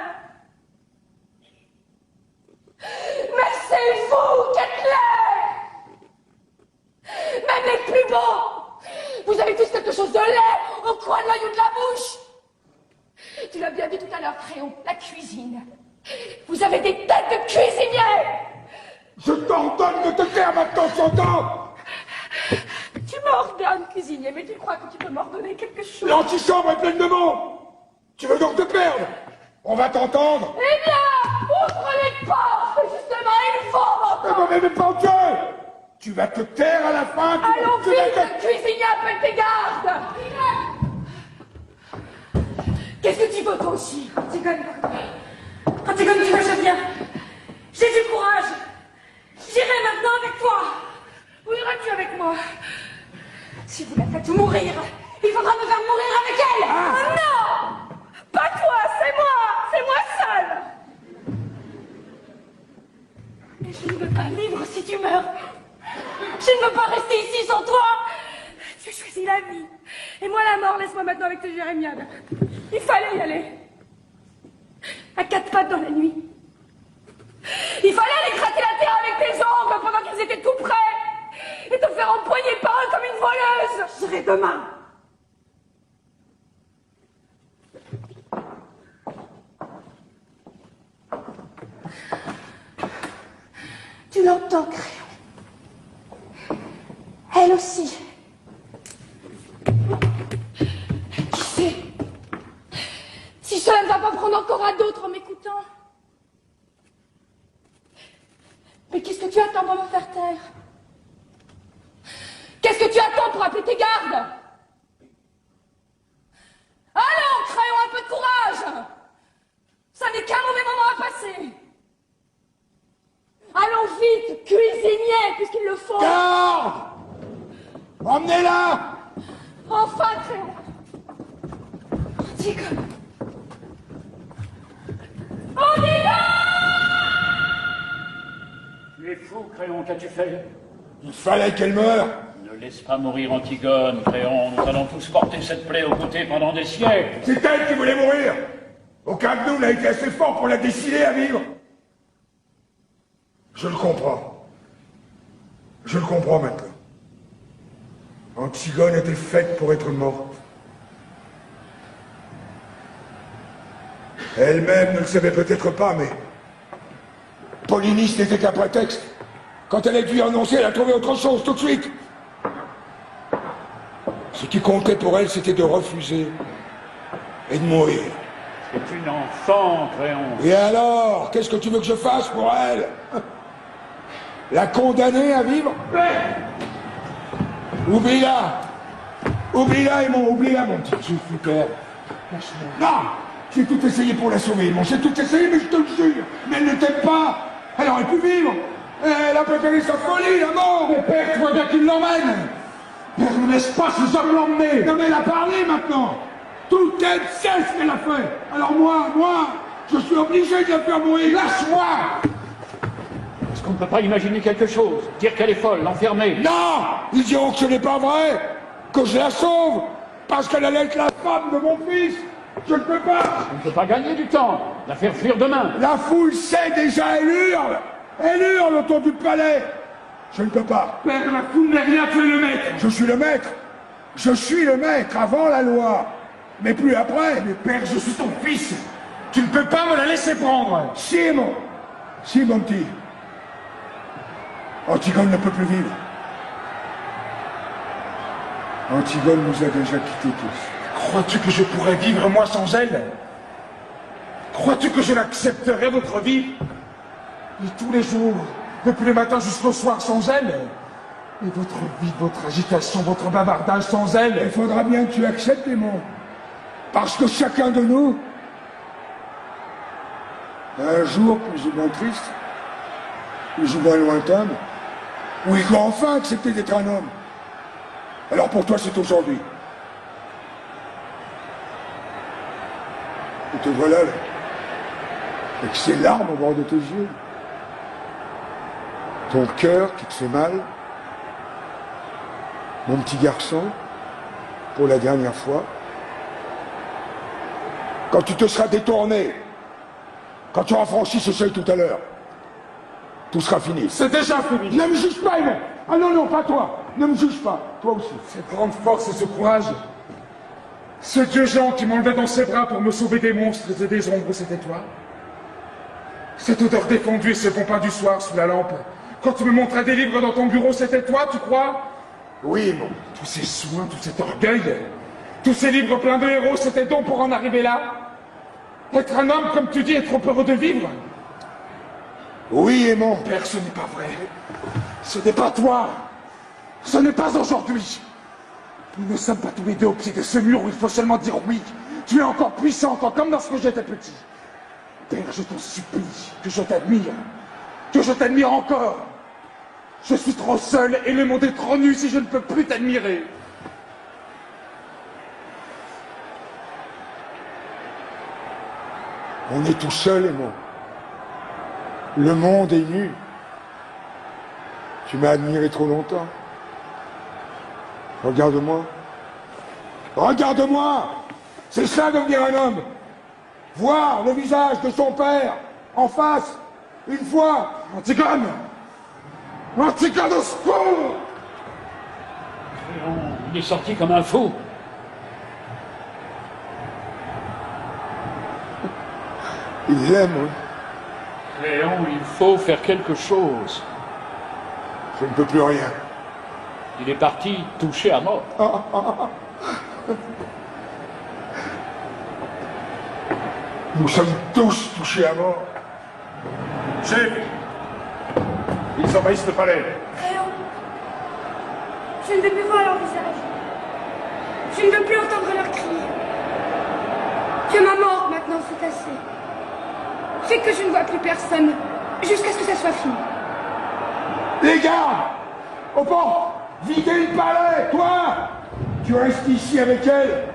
Mais c'est vous qui êtes laids. Même les plus beaux. Vous avez tous quelque chose de laid au coin de l'œil ou de la bouche. Tu l'as bien dit tout à l'heure, Créon, la cuisine. Vous avez des têtes de cuisiniers. Je t'ordonne de te taire maintenant, t'entends? Tu m'ordonnes, cuisinier, mais tu crois que tu peux m'ordonner quelque chose? L'antichambre est pleine de monde. Tu veux donc te perdre? On va t'entendre. Eh bien, ouvre les portes. Justement, il faut m'entendre. Mais pas en Dieu. Tu vas te taire à la fin. Allons vite, le cuisinier, appelle tes gardes. Qu'est-ce que tu veux, toi aussi? Antigone, tu vois, je viens. J'ai du courage. J'irai maintenant avec toi. Où iras-tu avec moi? Si vous la faites mourir, il faudra me faire mourir avec elle. Oh non! Pas toi, c'est moi seule. Mais je ne veux pas vivre si tu meurs. Je ne veux pas rester ici sans toi. Tu as choisi la vie. Et moi la mort, laisse-moi maintenant avec tes jérémiades. Il fallait y aller. À quatre pattes dans la nuit. Il fallait aller gratter la terre avec tes ongles pendant qu'ils étaient tout près. Et te faire empoigner par eux comme une voleuse. Je serai demain. Tu l'entends, Créon? Elle aussi. Qui sait? Si cela ne va pas prendre encore à d'autres en m'écoutant. Mais qu'est-ce que tu attends pour me faire taire? Qu'est-ce que tu attends pour appeler tes gardes? Allons, Créon, un peu de courage! Ça n'est qu'un mauvais moment à passer. Allons vite, cuisinier, puisqu'il le faut. Garde! Emmenez-la! Enfin, Créon. Antigone. Tu es fou, Créon, qu'as-tu fait? Il fallait qu'elle meure. Ne laisse pas mourir Antigone, Créon. Nous allons tous porter cette plaie aux côtés pendant des siècles. C'est elle qui voulait mourir. Aucun de nous n'a été assez fort pour la décider à vivre. Je le comprends. Je le comprends maintenant. Antigone était faite pour être morte. Elle-même ne le savait peut-être pas, mais Polynice n'était qu'un prétexte. Quand elle a dû annoncer, elle a trouvé autre chose tout de suite. Ce qui comptait pour elle, c'était de refuser et de mourir. C'est une enfant, Créon. Et alors, qu'est-ce que tu veux que je fasse pour elle? La condamner à vivre? Oublie-la. Oublie-la, oublie-la, mon petit super. Non! J'ai tout essayé pour la sauver, mon. J'ai tout essayé, mais je te le jure. Mais elle ne t'aime pas. Elle aurait pu vivre. Elle a préféré sa folie, la mort. Mais père, tu vois bien qu'il l'emmène. Père, ne laisse pas ces hommes l'emmener. Non, mais elle a parlé maintenant. Tout elle sait ce qu'elle a fait. Alors moi, je suis obligé de la faire mourir. Lâche-moi. Est-ce qu'on ne peut pas imaginer quelque chose? Dire qu'elle est folle, l'enfermer? Non! Ils diront que ce n'est pas vrai. Que je la sauve. Parce qu'elle allait être la femme de mon fils. Je ne peux pas. On ne peut pas gagner du temps. La faire fuir demain. La foule sait déjà, elle hurle autour du palais. Je ne peux pas. Père, la foule n'est rien, tu es le maître. Je suis le maître. Je suis le maître avant la loi. Mais plus après. Mais père, je suis ton fils. Tu ne peux pas me la laisser prendre. Si, mon petit. Antigone ne peut plus vivre. Antigone nous a déjà quittés tous. Crois-tu que je pourrais vivre, moi, sans elle? Crois-tu que je l'accepterais, votre vie? Et tous les jours, depuis le matin jusqu'au soir, sans elle? Et votre vie, votre agitation, votre bavardage sans elle? Il faudra bien que tu acceptes, Aimon. Parce que chacun de nous, un jour plus ou moins triste, plus ou moins lointain, où il doit enfin accepter d'être un homme. Alors pour toi, c'est aujourd'hui. Et te voilà, là, avec ces larmes au bord de tes yeux. Ton cœur qui te fait mal. Mon petit garçon, pour la dernière fois. Quand tu te seras détourné, quand tu auras franchi ce seuil tout à l'heure, tout sera fini. C'est déjà fini. Ne me juge pas, Aimon. Ah non, non, pas toi. Ne me juge pas. Toi aussi. Cette grande force et ce courage. Ce dieu géant qui m'enlevait dans ses bras pour me sauver des monstres et des ombres, c'était toi. Cette odeur défendue et ce bon pain du soir sous la lampe. Quand tu me montrais des livres dans ton bureau, c'était toi, tu crois? Oui, Aimon. Tous ces soins, tout cet orgueil, tous ces livres pleins de héros, c'était donc pour en arriver là? Être un homme, comme tu dis, est trop heureux de vivre? Oui, Aimon. Père, ce n'est pas vrai. Ce n'est pas toi. Ce n'est pas aujourd'hui. Nous ne sommes pas tous les deux au pied de ce mur où il faut seulement dire oui. Tu es encore puissant, comme lorsque j'étais petit. Père, je t'en supplie, que je t'admire. Que je t'admire encore. Je suis trop seul et le monde est trop nu si je ne peux plus t'admirer. On est tout seul, Aimon. Le monde est nu. Tu m'as admiré trop longtemps. Regarde-moi. Regarde-moi! C'est ça devenir un homme. Voir le visage de son père en face, une fois. Antigone! Antigone, au secours! Il est sorti comme un fou. Il l'aime, oui. Léon, il faut faire quelque chose. Je ne peux plus rien. Il est parti touché à mort. Nous sommes tous touchés à mort. Chef, ils envahissent le palais. Créon, je ne veux plus voir leur visage. Je ne veux plus entendre leurs cris. Que ma mort, maintenant, c'est assez. Fais que je ne vois plus personne, jusqu'à ce que ça soit fini. Les gardes! Au port! Videz le palais! Toi! Tu restes ici avec elle!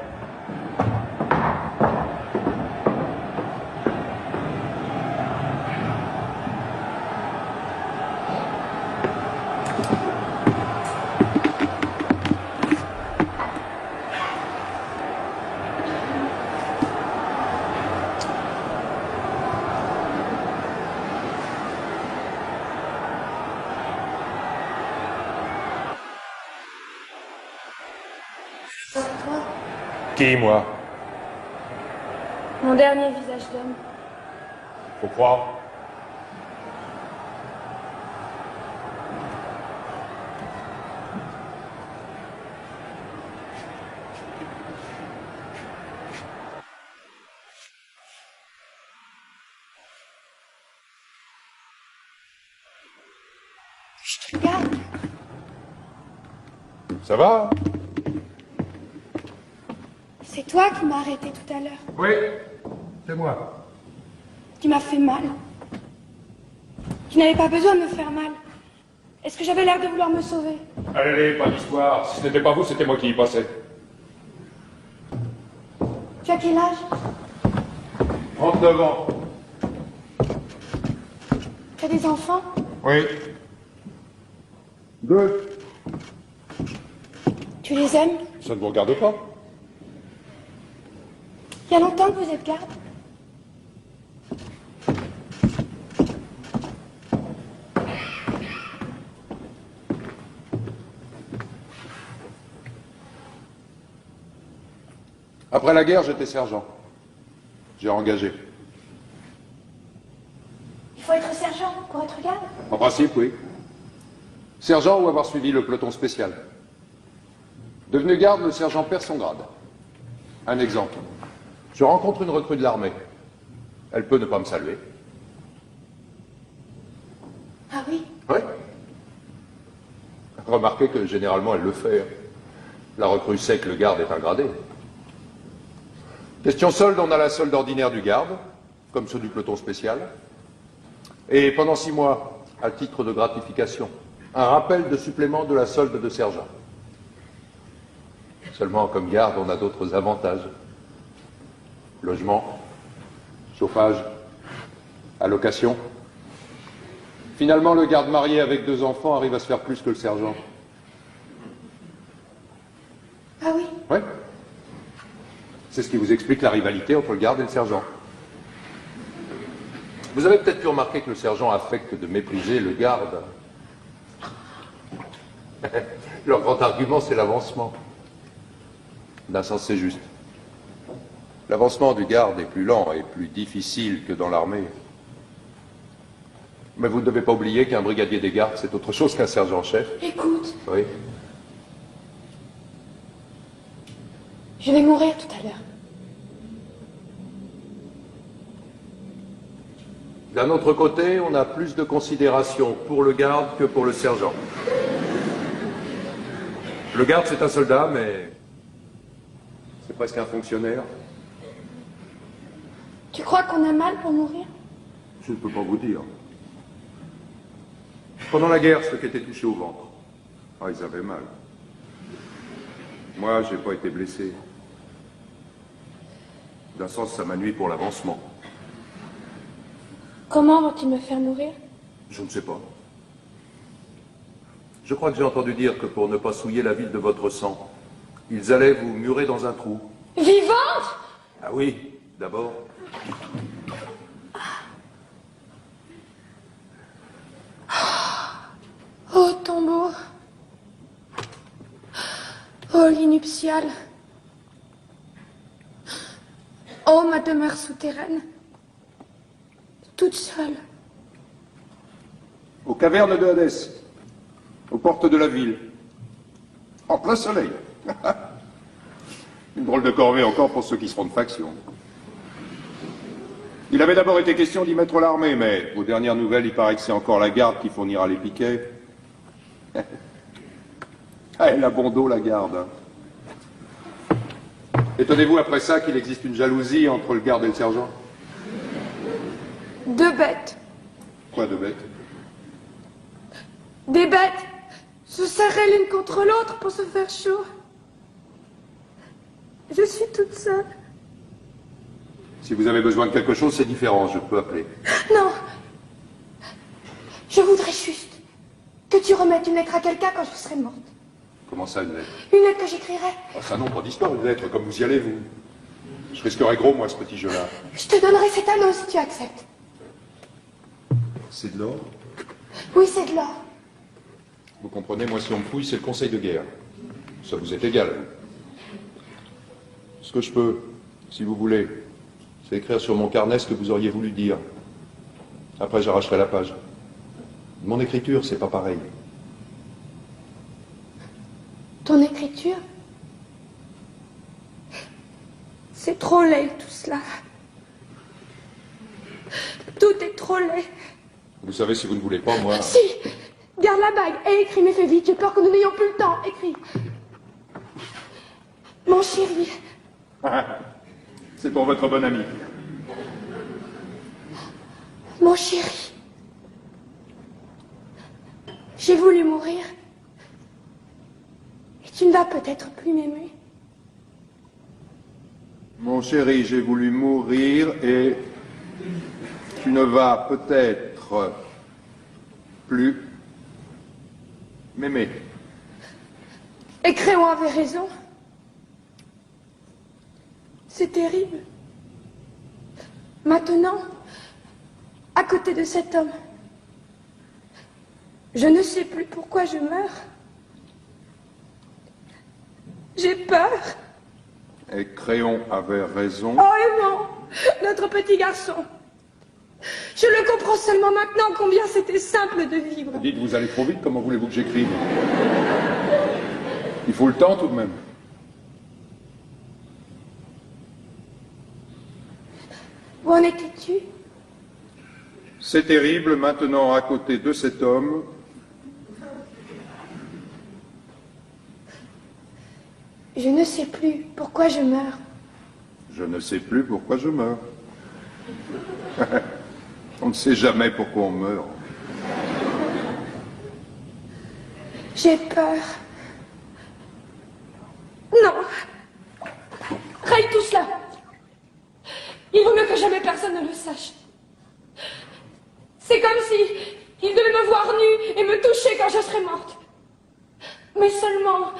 Qui, moi? Mon dernier visage d'homme. Faut croire. Je te regarde. Ça va? C'est toi qui m'as arrêté tout à l'heure. Oui, c'est moi. Tu m'as fait mal. Tu n'avais pas besoin de me faire mal. Est-ce que j'avais l'air de vouloir me sauver? Allez, pas d'histoire. Si ce n'était pas vous, c'était moi qui y passais. Tu as quel âge? 39 ans. Tu as des enfants? Oui. 2. Tu les aimes? Ça ne vous regarde pas. Il y a longtemps que vous êtes garde? Après la guerre, j'étais sergent. J'ai engagé. Il faut être sergent pour être garde? En principe, oui. Sergent ou avoir suivi le peloton spécial. Devenu garde, le sergent perd son grade. Un exemple. Je rencontre une recrue de l'armée. Elle peut ne pas me saluer. Ah oui? Oui. Remarquez que généralement elle le fait. La recrue sait que le garde est un gradé. Question solde, on a la solde ordinaire du garde, comme ceux du peloton spécial. Et pendant 6 mois, à titre de gratification, un rappel de supplément de la solde de sergent. Seulement, comme garde, on a d'autres avantages. Logement, chauffage, allocation. Finalement, le garde marié avec 2 enfants arrive à se faire plus que le sergent. Ah oui? Oui. C'est ce qui vous explique la rivalité entre le garde et le sergent. Vous avez peut-être pu remarquer que le sergent affecte de mépriser le garde. Leur grand argument, c'est l'avancement. D'un sens, c'est juste. L'avancement du garde est plus lent et plus difficile que dans l'armée. Mais vous ne devez pas oublier qu'un brigadier des gardes, c'est autre chose qu'un sergent-chef. Écoute, Oui. je vais mourir tout à l'heure. D'un autre côté, on a plus de considération pour le garde que pour le sergent. Le garde, c'est un soldat, mais c'est presque un fonctionnaire. Tu crois qu'on a mal pour mourir? Je ne peux pas vous dire. Pendant la guerre, ceux qui étaient touchés au ventre, ils avaient mal. Moi, j'ai pas été blessé. D'un sens, ça m'a nui pour l'avancement. Comment vont-ils me faire mourir? Je ne sais pas. Je crois que j'ai entendu dire que pour ne pas souiller la ville de votre sang, ils allaient vous murer dans un trou. Vivante? Ah oui, d'abord. Oh, tombeau. Oh, lit nuptial. Oh, ma demeure souterraine. Toute seule. Aux cavernes de Hadès, aux portes de la ville, en plein soleil. Une drôle de corvée encore pour ceux qui seront de faction. Il avait d'abord été question d'y mettre l'armée, mais aux dernières nouvelles, il paraît que c'est encore la garde qui fournira les piquets. Elle a bon dos, la garde. Étonnez-vous après ça qu'il existe une jalousie entre le garde et le sergent? 2 bêtes. Quoi de bête? Des bêtes se serraient l'une contre l'autre pour se faire chaud. Je suis toute seule. Si vous avez besoin de quelque chose, c'est différent, je peux appeler. Non. Je voudrais juste que tu remettes une lettre à quelqu'un quand je serai morte. Comment ça, une lettre? Une lettre que j'écrirai. Ah, ça non, pas d'histoire, une lettre, comme vous y allez, vous. Je risquerais gros, moi, ce petit jeu-là. Je te donnerai cet anneau si tu acceptes. C'est de l'or? Oui, c'est de l'or. Vous comprenez, moi, si on me fouille, c'est le conseil de guerre. Ça vous est égal. Ce que je peux, si vous voulez, c'est écrire sur mon carnet ce que vous auriez voulu dire. Après, j'arracherai la page. Mon écriture, c'est pas pareil. Ton écriture? C'est trop laid, tout cela. Tout est trop laid. Vous savez, si vous ne voulez pas, moi... Si! Garde la bague et écris, mais fais vite, j'ai peur que nous n'ayons plus le temps. Écris. Mon chéri. C'est pour votre bon ami. Mon chéri. J'ai voulu mourir. Et tu ne vas peut-être plus m'aimer. Mon chéri, j'ai voulu mourir et tu ne vas peut-être plus m'aimer. Et Créon avait raison. C'est terrible. Maintenant, à côté de cet homme, je ne sais plus pourquoi je meurs. J'ai peur. Et Créon avait raison. Oh, Aimant, notre petit garçon. Je le comprends seulement maintenant combien c'était simple de vivre. Dites, vous allez trop vite, comment voulez-vous que j'écrive? Il faut le temps tout de même. Où en étais-tu? C'est terrible, maintenant à côté de cet homme. Je ne sais plus pourquoi je meurs. Je ne sais plus pourquoi je meurs. On ne sait jamais pourquoi on meurt. J'ai peur. Non. Raye tout cela. Il vaut mieux que jamais personne ne le sache. C'est comme si il devait me voir nue et me toucher quand je serais morte. Mais seulement...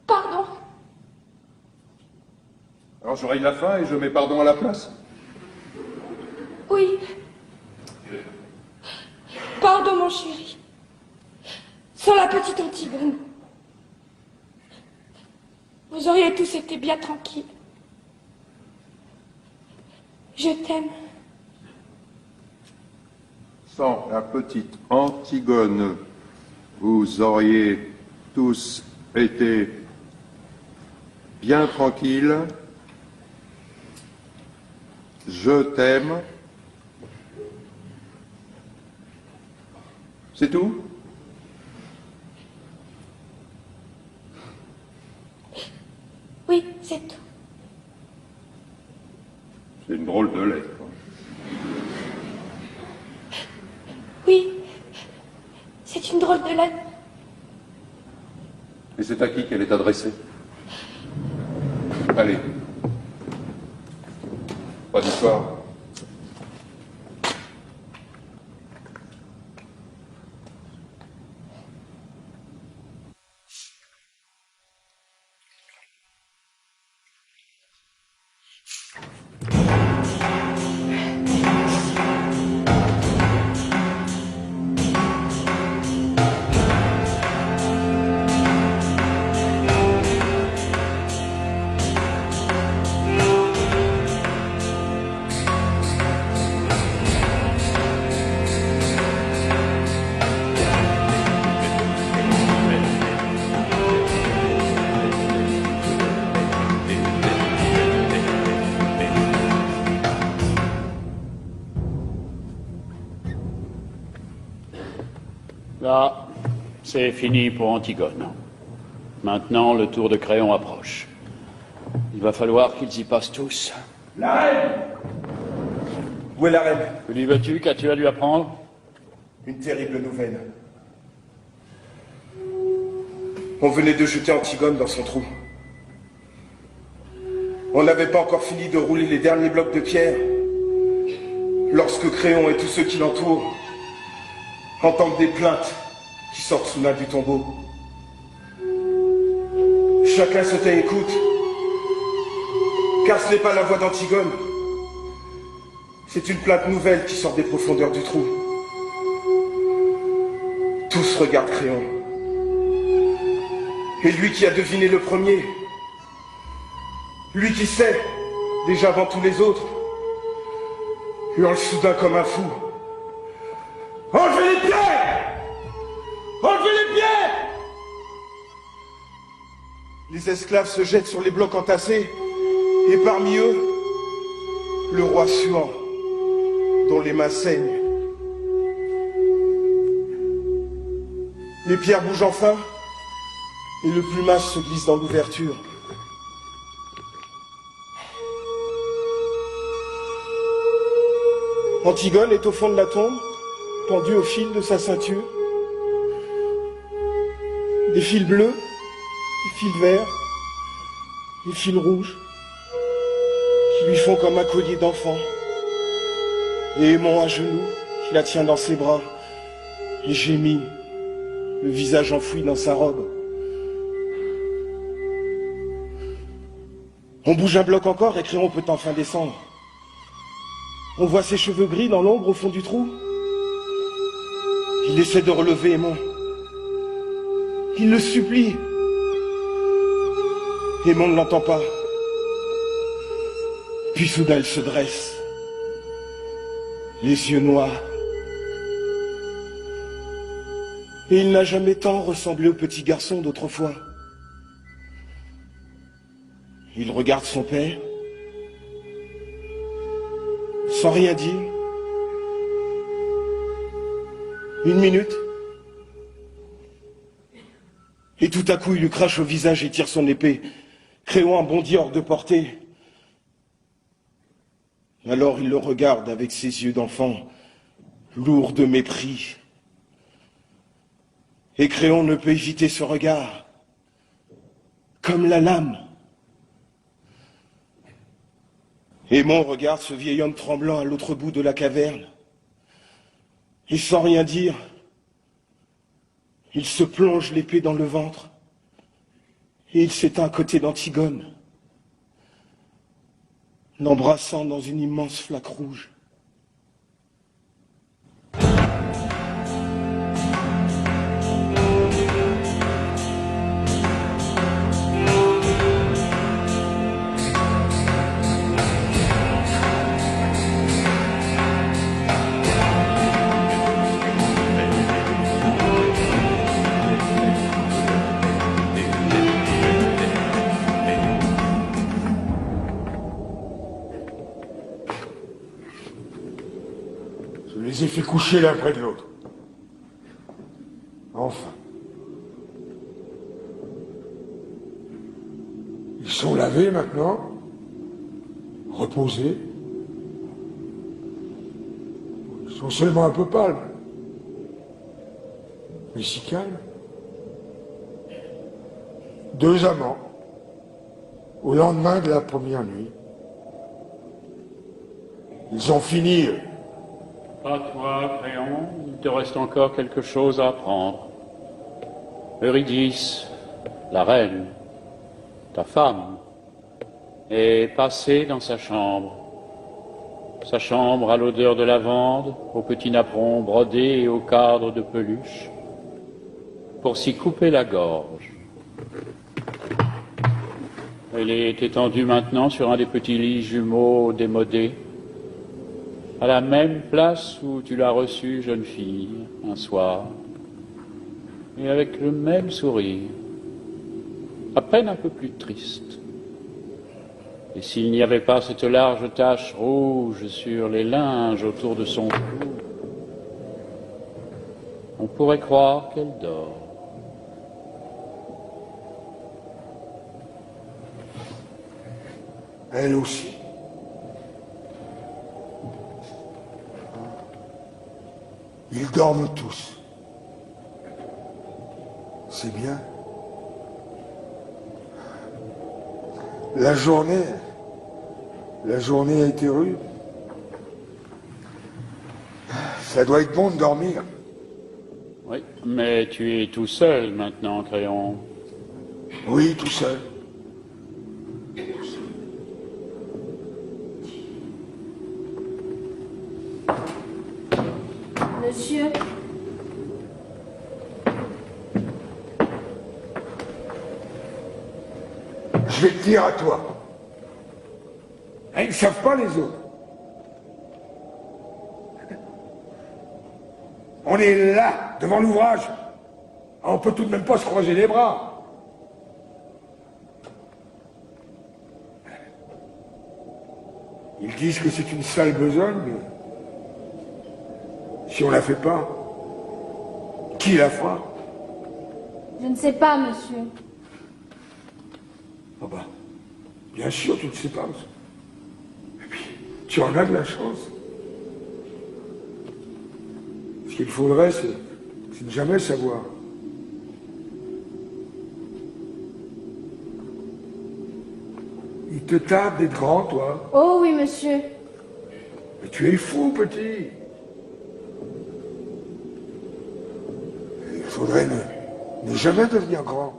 Pardon. Alors je raye la fin et je mets pardon à la place. Oui. Pardon, mon chéri. Sans la petite Antigone, vous auriez tous été bien tranquilles. Je t'aime. Sans la petite Antigone, vous auriez tous été bien tranquilles. Je t'aime. C'est tout? Oui, c'est tout. C'est une drôle de lettre. Oui, c'est une drôle de lettre. Et c'est à qui qu'elle est adressée? Allez. Pas d'histoire. Là, c'est fini pour Antigone. Maintenant, le tour de Créon approche. Il va falloir qu'ils y passent tous. La reine! Où est la reine? Que lui veux-tu? Qu'as-tu à lui apprendre? Une terrible nouvelle. On venait de jeter Antigone dans son trou. On n'avait pas encore fini de rouler les derniers blocs de pierre lorsque Créon et tous ceux qui l'entourent entendent des plaintes qui sortent soudain du tombeau. Chacun se tait et écoute, car ce n'est pas la voix d'Antigone. C'est une plainte nouvelle qui sort des profondeurs du trou. Tous regardent Créon. Et lui qui a deviné le premier, lui qui sait, déjà avant tous les autres, hurle soudain comme un fou. Enlevez les pierres! Enlevez les pierres! Les esclaves se jettent sur les blocs entassés, et parmi eux, le roi suant, dont les mains saignent. Les pierres bougent enfin, et le plumage se glisse dans l'ouverture. Antigone est au fond de la tombe, pendue au fil de sa ceinture. Des fils bleus, des fils verts, des fils rouges, qui lui font comme un collier d'enfant. Et Aimant à genoux, qui la tient dans ses bras, et gémit, le visage enfoui dans sa robe. On bouge un bloc encore et Créon peut enfin descendre. On voit ses cheveux gris dans l'ombre au fond du trou. Il essaie de relever Aimant. Il le supplie. Aimon ne l'entend pas. Puis soudain, elle se dresse. Les yeux noirs. Et il n'a jamais tant ressemblé au petit garçon d'autrefois. Il regarde son père, sans rien dire. Une minute. Et tout à coup, il lui crache au visage et tire son épée. Créon bondit hors de portée. Alors il le regarde avec ses yeux d'enfant, lourds de mépris. Et Créon ne peut éviter ce regard, comme la lame. Aimon regarde ce vieil homme tremblant à l'autre bout de la caverne. Et sans rien dire, il se plonge l'épée dans le ventre et il s'éteint à côté d'Antigone, l'embrassant dans une immense flaque rouge. Je les ai fait coucher l'un près de l'autre. Enfin. Ils sont lavés maintenant, reposés. Ils sont seulement un peu pâles, mais si calmes. Deux amants, au lendemain de la première nuit. Ils ont fini, eux. À toi, Créon, il te reste encore quelque chose à apprendre. Eurydice, la reine, ta femme, est passée dans sa chambre. Sa chambre à l'odeur de lavande, aux petits napperons brodés et aux cadres de peluche, pour s'y couper la gorge. Elle est étendue maintenant sur un des petits lits jumeaux démodés, à la même place où tu l'as reçue, jeune fille, un soir, et avec le même sourire, à peine un peu plus triste. Et s'il n'y avait pas cette large tache rouge sur les linges autour de son cou, on pourrait croire qu'elle dort. Elle aussi. Ils dorment tous. C'est bien. La journée a été rude. Ça doit être bon de dormir. Oui, mais tu es tout seul maintenant, Créon. Oui, tout seul. Monsieur, Je vais te dire à toi. Ils ne savent pas les autres. On est là, devant l'ouvrage. On peut tout de même pas se croiser les bras. Ils disent que c'est une sale besogne, mais si on la fait pas, qui la fera? je ne sais pas, monsieur. Ah bah, bien sûr, tu ne sais pas. Et puis, tu en as de la chance. Ce qu'il faudrait, c'est ne jamais savoir. Il te tarde d'être grand, toi. Oh oui, monsieur. Mais tu es fou, petit. Il faudrait ne jamais devenir grand.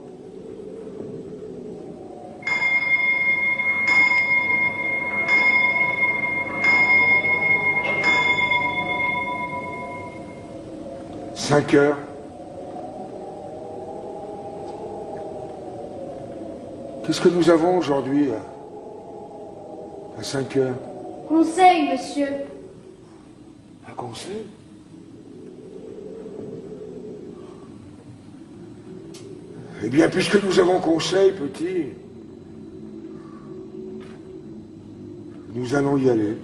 « 5 heures. Qu'est-ce que nous avons aujourd'hui à 5 heures? Conseil, monsieur. Un conseil? Eh bien, puisque nous avons conseil, petit, nous allons y aller.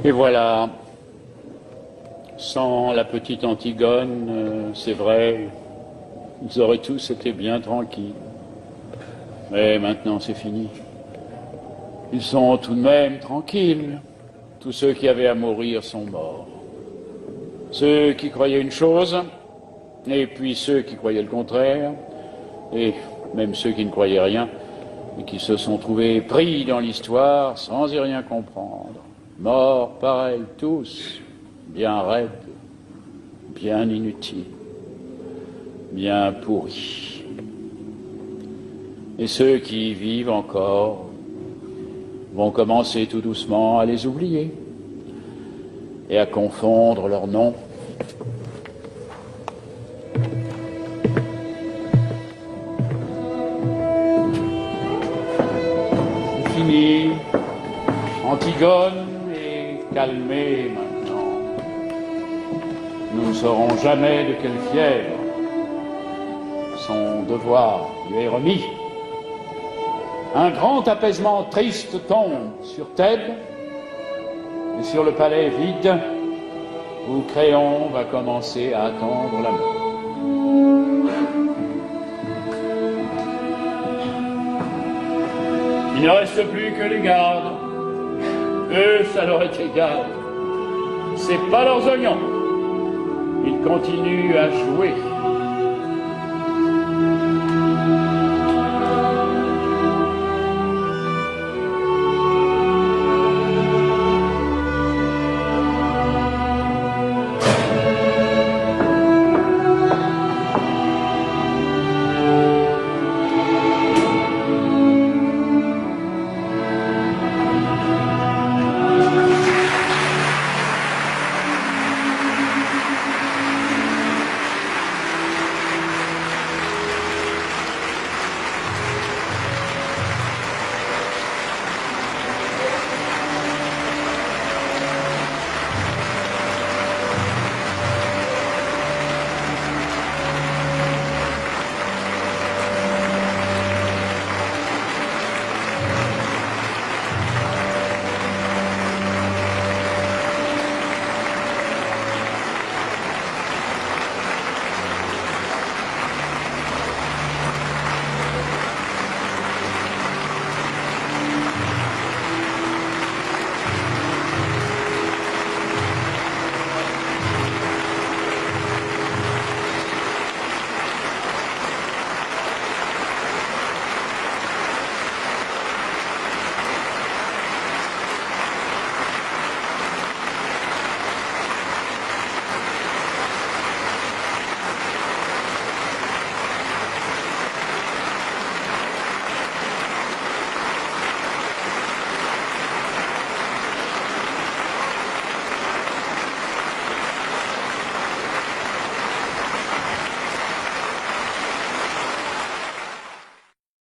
Et voilà, sans la petite Antigone, c'est vrai, ils auraient tous été bien tranquilles. Mais maintenant c'est fini. Ils sont tout de même tranquilles. Tous ceux qui avaient à mourir sont morts. Ceux qui croyaient une chose, et puis ceux qui croyaient le contraire, et même ceux qui ne croyaient rien, et qui se sont trouvés pris dans l'histoire sans y rien comprendre. Morts, pareils, tous, bien raides, bien inutiles, bien pourris. Et ceux qui vivent encore vont commencer tout doucement à les oublier et à confondre leurs noms. C'est fini. Antigone calmé maintenant. Nous ne saurons jamais de quelle fièvre son devoir lui est remis. Un grand apaisement triste tombe sur Thèbes et sur le palais vide où Créon va commencer à attendre la mort. Il ne reste plus que les gardes. Eux, ça leur est égal. C'est pas leurs oignons. Ils continuent à jouer.